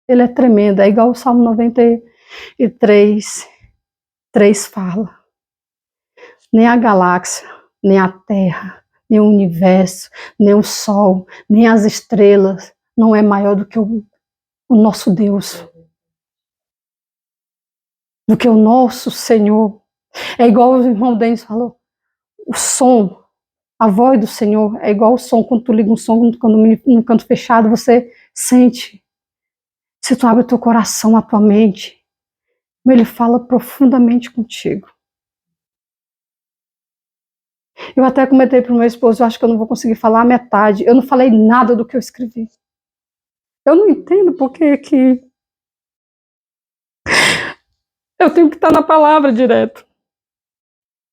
Ele é tremendo. É igual o Salmo 93, 3 fala. Nem a galáxia, nem a Terra, nem o universo, nem o Sol, nem as estrelas não é maior do que o nosso Deus. Do que o nosso Senhor. É igual o irmão Denis falou. O som, a voz do Senhor é igual o som. Quando tu liga um som, quando no canto fechado, você sente. Se tu abre o teu coração, a tua mente, Ele fala profundamente contigo. Eu até comentei para o meu esposo, eu acho que eu não vou conseguir falar a metade. Eu não falei nada do que eu escrevi. Eu não entendo porque que eu tenho que estar na palavra direto.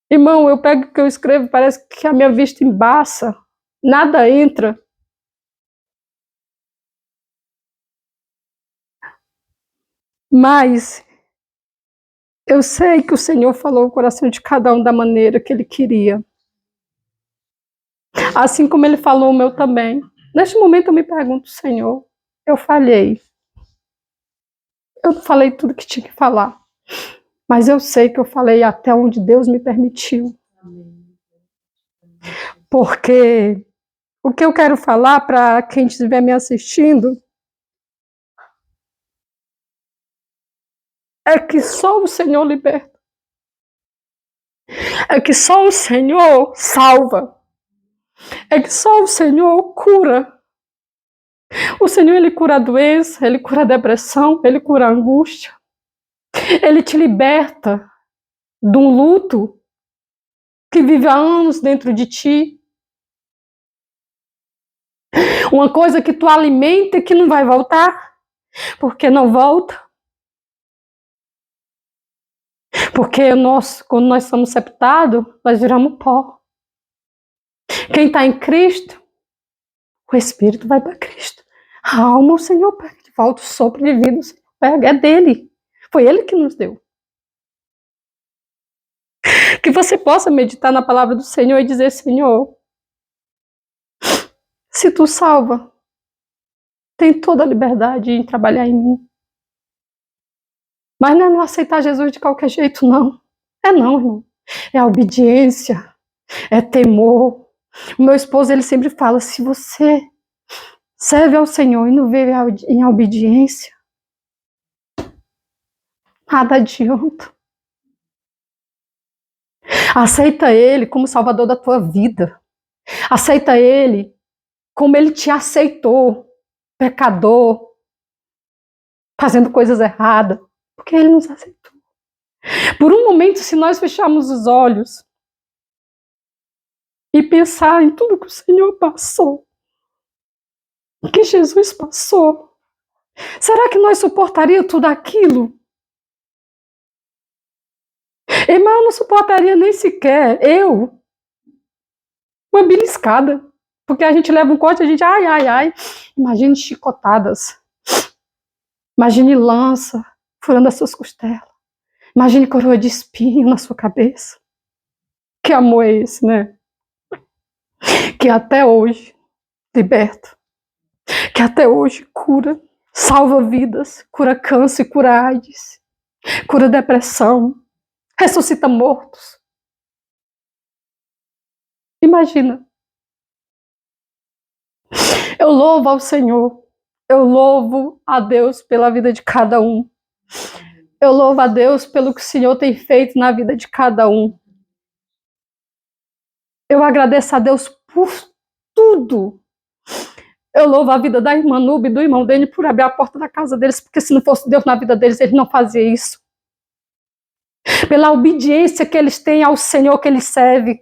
Irmão, eu pego o que eu escrevo, parece que a minha vista embaça. Nada entra. Mas eu sei que o Senhor falou o coração de cada um da maneira que Ele queria. Assim como Ele falou o meu também. Neste momento eu me pergunto, Senhor, eu falhei. Eu não falei tudo que tinha que falar. Mas eu sei que eu falei até onde Deus me permitiu. Porque o que eu quero falar para quem estiver me assistindo é que só o Senhor liberta. É que só o Senhor salva. É que só o Senhor cura. O Senhor, Ele cura a doença, Ele cura a depressão, Ele cura a angústia. Ele te liberta de um luto que vive há anos dentro de ti. Uma coisa que tu alimenta e que não vai voltar. Porque não volta. Porque quando nós somos sepultados, nós viramos pó. Quem está em Cristo, o Espírito vai para Cristo. A alma o Senhor pega de volta, o sopro de vida o Senhor pega, é dele. Foi Ele que nos deu. Que você possa meditar na palavra do Senhor e dizer, Senhor, se tu salva, tem toda a liberdade em trabalhar em mim. Mas não é não aceitar Jesus de qualquer jeito, não. É não, irmão. É a obediência, é temor. O meu esposo, ele sempre fala, se você serve ao Senhor e não vive em obediência, nada adianta. Aceita Ele como Salvador da tua vida. Aceita Ele como Ele te aceitou, pecador, fazendo coisas erradas, porque Ele nos aceitou. Por um momento, se nós fecharmos os olhos e pensar em tudo que o Senhor passou, que Jesus passou, será que nós suportaríamos tudo aquilo? Irmão, eu não suportaria nem sequer, uma beliscada. Porque a gente leva um corte, a gente, ai, ai, ai. Imagine chicotadas. Imagine lança furando as suas costelas. Imagine coroa de espinho na sua cabeça. Que amor é esse, né? Que até hoje liberta. Que até hoje cura, salva vidas, cura câncer, cura AIDS, cura depressão, ressuscita mortos. Imagina. Eu louvo ao Senhor. Eu louvo a Deus pela vida de cada um. Eu louvo a Deus pelo que o Senhor tem feito na vida de cada um. Eu agradeço a Deus por tudo. Eu louvo a vida da irmã Nube e do irmão dele por abrir a porta da casa deles, porque se não fosse Deus na vida deles, eles não faziam isso. Pela obediência que eles têm ao Senhor que eles servem.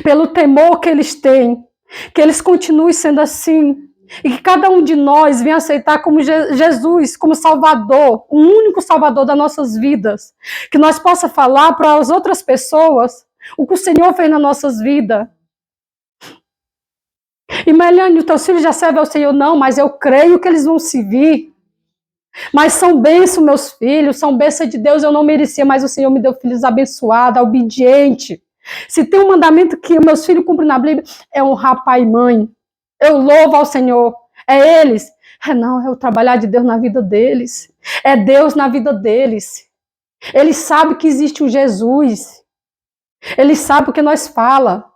Pelo temor que eles têm. Que eles continuem sendo assim. E que cada um de nós venha aceitar como Jesus, como Salvador, o único Salvador das nossas vidas. Que nós possa falar para as outras pessoas o que o Senhor fez nas nossas vidas. E Meliane, os teus filhos já servem ao Senhor? Não, mas eu creio que eles vão se vir. Mas são bênçãos, meus filhos, são bênçãos de Deus, eu não merecia, mas o Senhor me deu filhos abençoados, obedientes. Se tem um mandamento que meus filhos cumprem na Bíblia, é honrar pai e mãe. Eu louvo ao Senhor. É eles. Não, é o trabalhar de Deus na vida deles. É Deus na vida deles. Eles sabem que existe um Jesus. Eles sabem o que nós fala.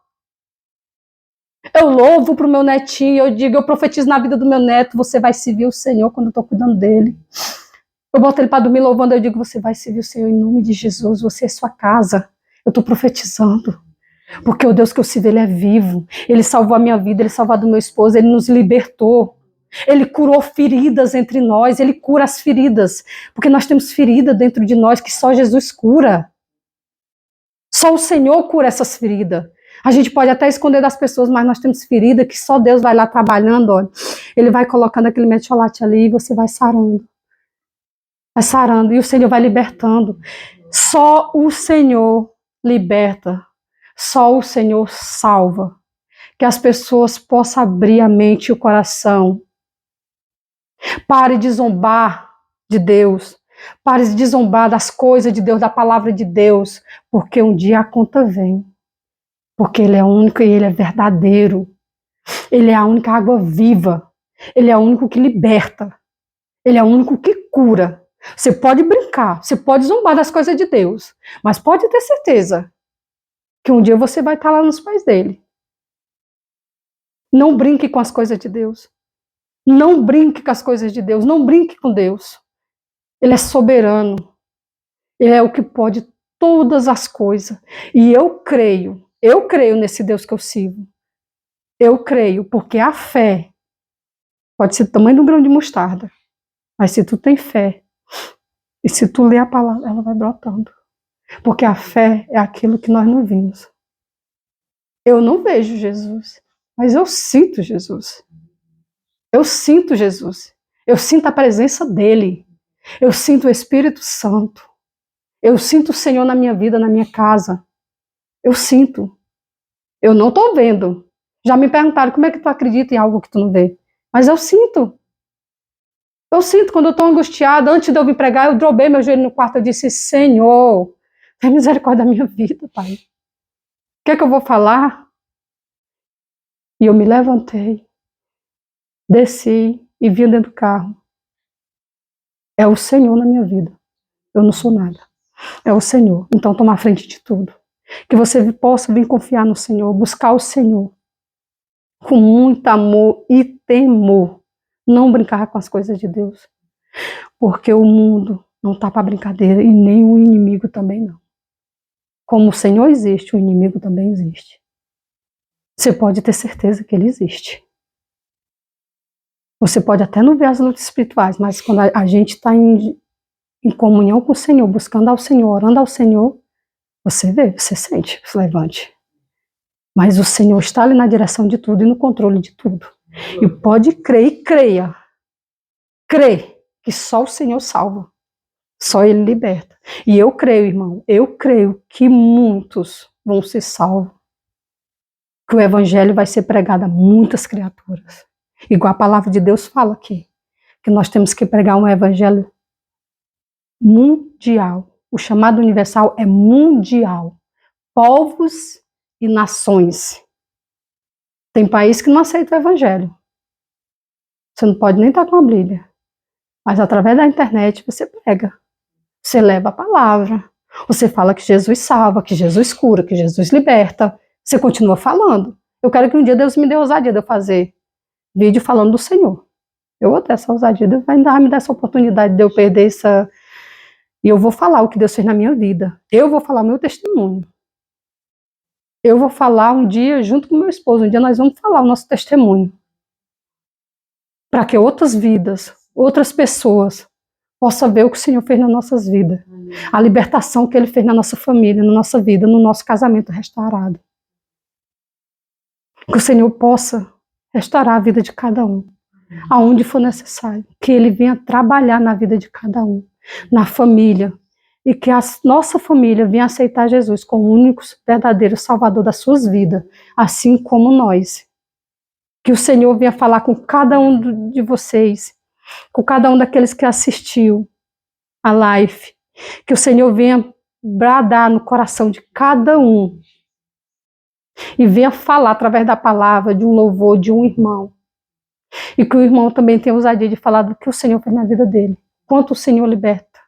Eu louvo para o meu netinho, eu digo, eu profetizo na vida do meu neto, você vai servir o Senhor quando eu estou cuidando dele. Eu boto ele para dormir louvando, eu digo, você vai servir o Senhor em nome de Jesus, você é sua casa. Eu estou profetizando. Porque o Deus que eu sirvo, ele é vivo. Ele salvou a minha vida, ele salvou a do meu esposo, ele nos libertou. Ele curou feridas entre nós, ele cura as feridas. Porque nós temos ferida dentro de nós que só Jesus cura. Só o Senhor cura essas feridas. A gente pode até esconder das pessoas, mas nós temos ferida que só Deus vai lá trabalhando, olha. Ele vai colocando aquele metiolate ali e você vai sarando. Vai sarando e o Senhor vai libertando. Só o Senhor liberta. Só o Senhor salva. Que as pessoas possam abrir a mente e o coração. Pare de zombar de Deus. Pare de zombar das coisas de Deus, da palavra de Deus. Porque um dia a conta vem. Porque Ele é único e Ele é verdadeiro. Ele é a única água viva. Ele é o único que liberta. Ele é o único que cura. Você pode brincar, você pode zombar das coisas de Deus, mas pode ter certeza que um dia você vai estar lá nos pés dele. Não brinque com as coisas de Deus. Não brinque com as coisas de Deus. Não brinque com Deus. Ele é soberano. Ele é o que pode todas as coisas. E eu creio nesse Deus que eu sirvo. Eu creio, porque a fé pode ser do tamanho de um grão de mostarda. Mas se tu tem fé, e se tu lê a palavra, ela vai brotando. Porque a fé é aquilo que nós não vimos. Eu não vejo Jesus, mas eu sinto Jesus. Eu sinto Jesus. Eu sinto a presença dele. Eu sinto o Espírito Santo. Eu sinto o Senhor na minha vida, na minha casa. Eu sinto. Eu não estou vendo. Já me perguntaram como é que tu acredita em algo que tu não vê. Mas eu sinto. Eu sinto quando eu estou angustiada. Antes de eu vir pregar, eu dobrei meu joelho no quarto. Eu disse, Senhor, tem misericórdia da minha vida, Pai. O que é que eu vou falar? E eu me levantei. Desci e vim dentro do carro. É o Senhor na minha vida. Eu não sou nada. É o Senhor. Então toma a frente de tudo. Que você possa vir confiar no Senhor, buscar o Senhor com muito amor e temor. Não brincar com as coisas de Deus. Porque o mundo não está para brincadeira e nem o inimigo também não. Como o Senhor existe, o inimigo também existe. Você pode ter certeza que ele existe. Você pode até não ver as lutas espirituais, mas quando a gente está em comunhão com o Senhor, buscando ao Senhor, orando ao Senhor, você vê, você sente, se levante. Mas o Senhor está ali na direção de tudo e no controle de tudo. E pode crer e creia. Crê que só o Senhor salva. Só Ele liberta. E eu creio, irmão, eu creio que muitos vão ser salvos. Que o Evangelho vai ser pregado a muitas criaturas. Igual a palavra de Deus fala aqui. Que nós temos que pregar um Evangelho mundial. O chamado universal é mundial. Povos e nações. Tem país que não aceita o evangelho. Você não pode nem estar com a Bíblia. Mas através da internet você prega. Você leva a palavra. Você fala que Jesus salva, que Jesus cura, que Jesus liberta. Você continua falando. Eu quero que um dia Deus me dê a ousadia de eu fazer vídeo falando do Senhor. Eu vou ter essa ousadia, Deus vai me dar essa oportunidade de eu perder essa... E eu vou falar o que Deus fez na minha vida. Eu vou falar o meu testemunho. Eu vou falar um dia, junto com meu esposo, um dia nós vamos falar o nosso testemunho. Para que outras vidas, outras pessoas, possam ver o que o Senhor fez nas nossas vidas. A libertação que Ele fez na nossa família, na nossa vida, no nosso casamento restaurado. Que o Senhor possa restaurar a vida de cada um, aonde for necessário. Que Ele venha trabalhar na vida de cada um, na família. E que a nossa família venha aceitar Jesus como o único verdadeiro Salvador das suas vidas, assim como nós. Que o Senhor venha falar com cada um de vocês, com cada um daqueles que assistiu a live. Que o Senhor venha bradar no coração de cada um e venha falar através da palavra, de um louvor, de um irmão. E que o irmão também tenha ousadia de falar do que o Senhor fez na vida dele. Quanto o Senhor liberta.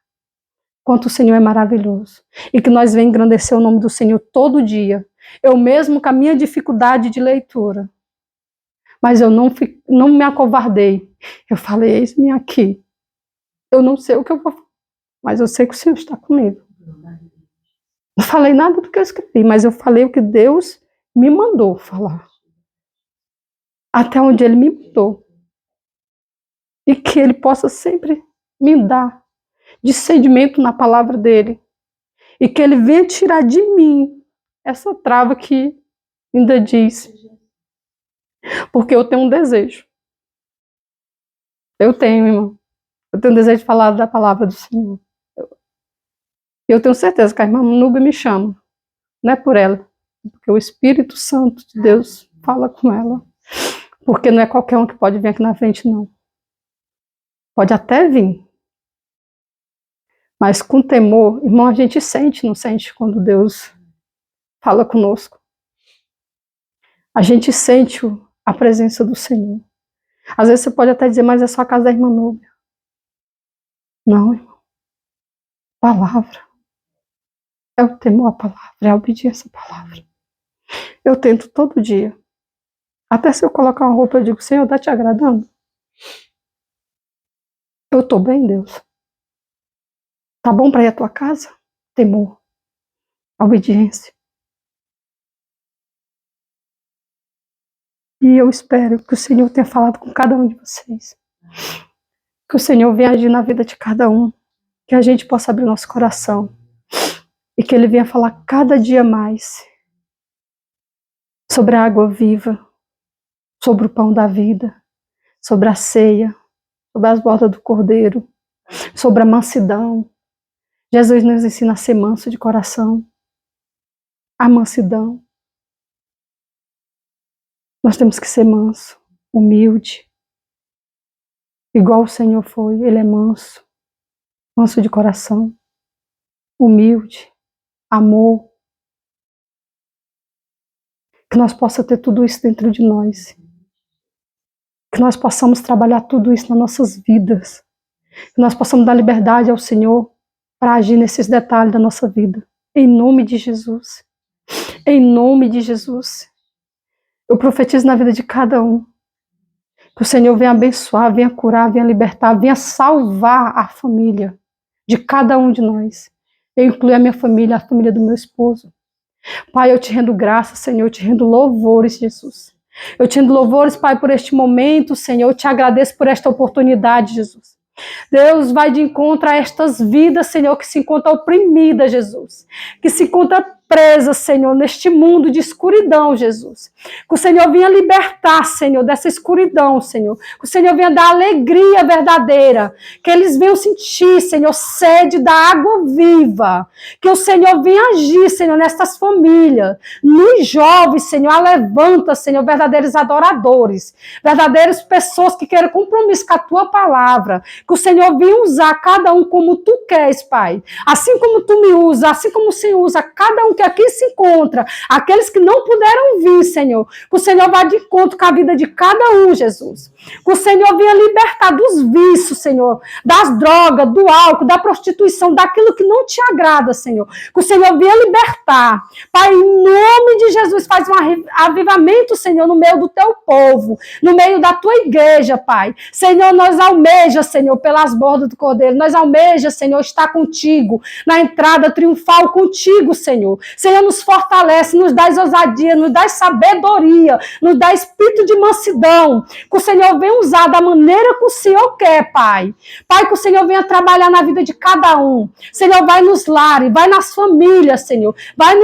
Quanto o Senhor é maravilhoso. E que nós venhamos engrandecer o nome do Senhor todo dia. Eu mesmo com a minha dificuldade de leitura. Mas eu não me acovardei. Eu falei, eis-me aqui. Eu não sei o que eu vou falar, mas eu sei que o Senhor está comigo. Não falei nada do que eu escrevi, mas eu falei o que Deus me mandou falar. Até onde Ele me mandou. E que Ele possa sempre me dar discernimento na palavra dele. E que Ele venha tirar de mim essa trava que ainda diz. Porque eu tenho um desejo. Eu tenho, irmão. Eu tenho um desejo de falar da palavra do Senhor. Eu tenho certeza que a irmã Nubia me chama. Não é por ela. Porque o Espírito Santo de Deus fala com ela. Porque não é qualquer um que pode vir aqui na frente, não. Pode até vir. Mas com temor, irmão, a gente sente, não sente quando Deus fala conosco. A gente sente a presença do Senhor. Às vezes você pode até dizer, mas é só a casa da irmã Nubia. Não, irmão. Palavra. É o temor à palavra, é a obediência à palavra. Eu tento todo dia. Até se eu colocar uma roupa, eu digo, Senhor, está te agradando? Eu estou bem, Deus? Tá bom para ir à tua casa? Temor. Obediência. E eu espero que o Senhor tenha falado com cada um de vocês. Que o Senhor venha agir na vida de cada um. Que a gente possa abrir nosso coração. E que Ele venha falar cada dia mais sobre a água viva, sobre o pão da vida, sobre a ceia, sobre as bordas do cordeiro, sobre a mansidão. Jesus nos ensina a ser manso de coração. A mansidão. Nós temos que ser manso, humilde. Igual o Senhor foi, Ele é manso. Manso de coração. Humilde. Amor. Que nós possamos ter tudo isso dentro de nós. Que nós possamos trabalhar tudo isso nas nossas vidas. Que nós possamos dar liberdade ao Senhor para agir nesses detalhes da nossa vida. Em nome de Jesus. Em nome de Jesus. Eu profetizo na vida de cada um. Que o Senhor venha abençoar, venha curar, venha libertar, venha salvar a família de cada um de nós. Eu incluo a minha família, a família do meu esposo. Pai, eu te rendo graças, Senhor, eu te rendo louvores, Jesus. Eu te rendo louvores, Pai, por este momento, Senhor. Eu te agradeço por esta oportunidade, Jesus. Deus vai de encontro a estas vidas, Senhor, que se encontram oprimidas, Jesus. Que se encontram presas, Senhor, neste mundo de escuridão, Jesus. Que o Senhor venha libertar, Senhor, dessa escuridão, Senhor. Que o Senhor venha dar alegria verdadeira. Que eles venham sentir, Senhor, sede da água viva. Que o Senhor venha agir, Senhor, nestas famílias. Nos jovens, Senhor, levanta, Senhor, verdadeiros adoradores. Verdadeiras pessoas que queiram compromisso com a tua palavra. Que o Senhor venha usar cada um como tu queres, Pai. Assim como tu me usa, assim como o Senhor usa cada um que aqui se encontra, aqueles que não puderam vir, Senhor, que o Senhor vá de encontro com a vida de cada um, Jesus. Que o Senhor venha libertar dos vícios, Senhor, das drogas, do álcool, da prostituição, daquilo que não te agrada, Senhor. Que o Senhor venha libertar. Pai, em nome de Jesus, faz um avivamento, Senhor, no meio do teu povo, no meio da tua igreja, Pai. Senhor, nós almeja, Senhor, pelas bordas do Cordeiro, nós almeja, Senhor, estar contigo, na entrada triunfal contigo, Senhor. Senhor, nos fortalece, nos dá ousadia, nos dá sabedoria, nos dá espírito de mansidão. Que o Senhor venha usar da maneira que o Senhor quer, Pai. Pai, que o Senhor venha trabalhar na vida de cada um. Senhor, vai nos lares, vai nas famílias, Senhor. Vai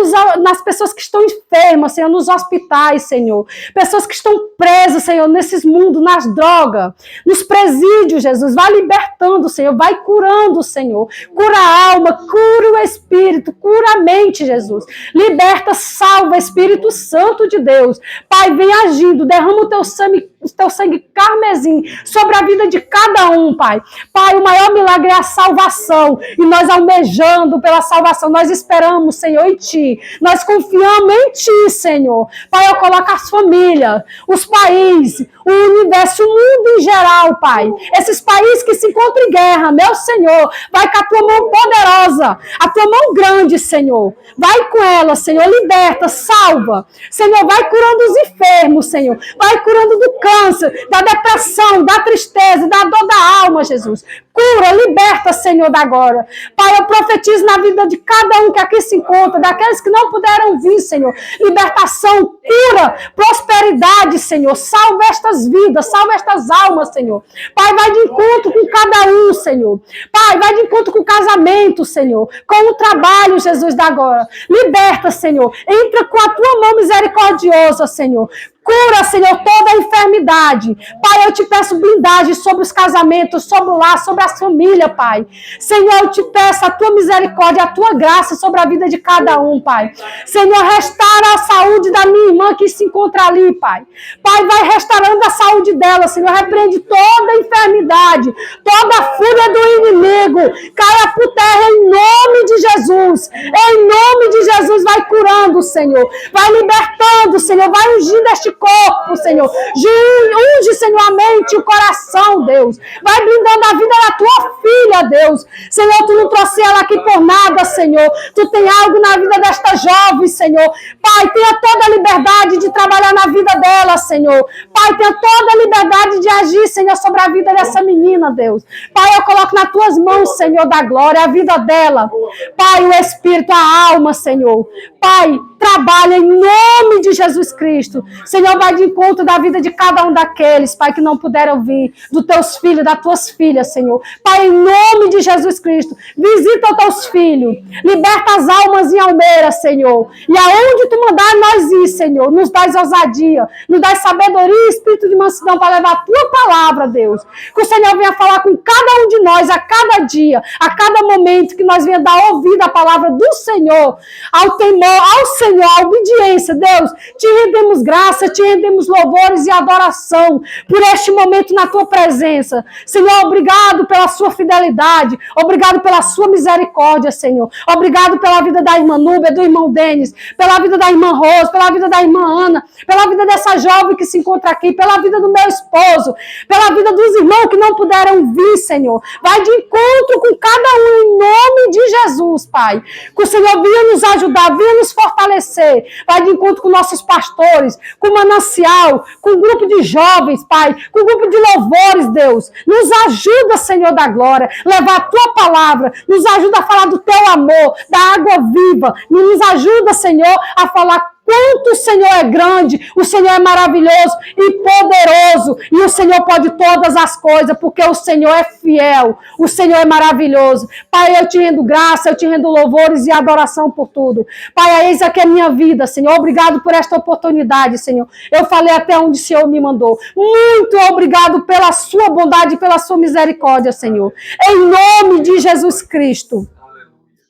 nas pessoas que estão enfermas, Senhor, nos hospitais, Senhor. Pessoas que estão presas, Senhor, nesses mundos, nas drogas, nos presídios, Jesus. Vai libertando, Senhor. Vai curando, Senhor. Cura a alma, cura o espírito, cura a mente, Jesus. Liberta, salva, Espírito Santo de Deus. Pai, vem agindo, derrama o teu sangue carmesim sobre a vida de cada um, Pai. Pai, o maior milagre é a salvação. E nós almejando pela salvação, nós esperamos, Senhor, em Ti. Nós confiamos em Ti, Senhor. Pai, eu coloco as famílias, os países, o universo, o mundo em geral, Pai. Esses países que se encontram em guerra, meu Senhor, vai com a Tua mão poderosa, a Tua mão grande, Senhor. Vai com ela, Senhor, liberta, salva. Senhor, vai curando os enfermos, Senhor. Vai curando do câncer, da depressão, da tristeza, da dor da alma, Jesus. Cura, liberta, Senhor, da agora. Pai, eu profetizo na vida de cada um que aqui se encontra, daqueles que não puderam vir, Senhor. Libertação, cura, prosperidade, Senhor. Salva estas vidas, salva estas almas, Senhor. Pai, vai de encontro com cada um, Senhor. Pai, vai de encontro com o casamento, Senhor. Com o trabalho, Jesus, da agora. Liberta, Senhor. Entra com a Tua mão misericordiosa, Senhor. Cura, Senhor, toda a enfermidade. Pai, eu te peço blindagem sobre os casamentos, sobre o lar, sobre as famílias, Pai. Senhor, eu te peço a Tua misericórdia, a Tua graça sobre a vida de cada um, Pai. Senhor, restaura a saúde da minha irmã que se encontra ali, Pai. Pai, vai restaurando a saúde dela, Senhor. Repreende toda a enfermidade, toda a fúria do inimigo. Caia por terra em nome de Jesus. Em nome de Jesus, vai curando, Senhor. Vai libertando, Senhor. Vai ungindo este corpo, Senhor. Unge, Senhor, a mente e o coração, Deus. Vai blindando a vida da Tua filha, Deus. Senhor, Tu não trouxe ela aqui por nada, Senhor. Tu tem algo na vida desta jovem, Senhor. Pai, tenha toda a liberdade de trabalhar na vida dela, Senhor. Pai, tenha toda a liberdade de agir, Senhor, sobre a vida dessa menina, Deus. Pai, eu coloco nas Tuas mãos, Senhor, da glória, a vida dela. Pai, o espírito, a alma, Senhor. Pai, trabalha em nome de Jesus Cristo. Senhor, vai de encontro da vida de cada um daqueles, Pai, que não puderam vir, dos Teus filhos, das Tuas filhas, Senhor. Pai, em nome de Jesus Cristo, visita os Teus filhos, liberta as almas em Almeida, Senhor. E aonde Tu mandar nós ir, Senhor, nos dá ousadia, nos dá sabedoria e espírito de mansidão para levar a Tua palavra, Deus. Que o Senhor venha falar com cada um de nós, a cada dia, a cada momento, que nós venha dar ouvido à palavra do Senhor, ao temor, ao Senhor, à obediência, Deus. Te rendemos graça, te rendemos louvores e adoração por este momento na Tua presença. Senhor, obrigado pela Sua fidelidade, obrigado pela Sua misericórdia, Senhor. Obrigado pela vida da irmã Núbia, do irmão Denis, pela vida da irmã Rose, pela vida da irmã Ana, pela vida dessa jovem que se encontra aqui, pela vida do meu esposo, pela vida dos irmãos que não puderam vir, Senhor. Vai de encontro com cada um em nome de Jesus, Pai. Que o Senhor venha nos ajudar, venha nos fortalecer. Vai de encontro com nossos pastores, com o Manancial, com o grupo de jovens, Pai, com o grupo de louvores, Deus. Nos ajuda, Senhor da glória, levar a Tua palavra, nos ajuda a falar do Teu amor, da água viva, e nos ajuda, Senhor, a falar quanto o Senhor é grande, o Senhor é maravilhoso e poderoso, e o Senhor pode todas as coisas, porque o Senhor é fiel, o Senhor é maravilhoso. Pai, eu te rendo graça, eu te rendo louvores e adoração por tudo. Pai, eis aqui a minha vida, Senhor. Obrigado por esta oportunidade, Senhor. Eu falei até onde o Senhor me mandou. Muito obrigado pela sua bondade e pela sua misericórdia, Senhor. Em nome de Jesus Cristo.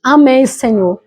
Amém, Senhor.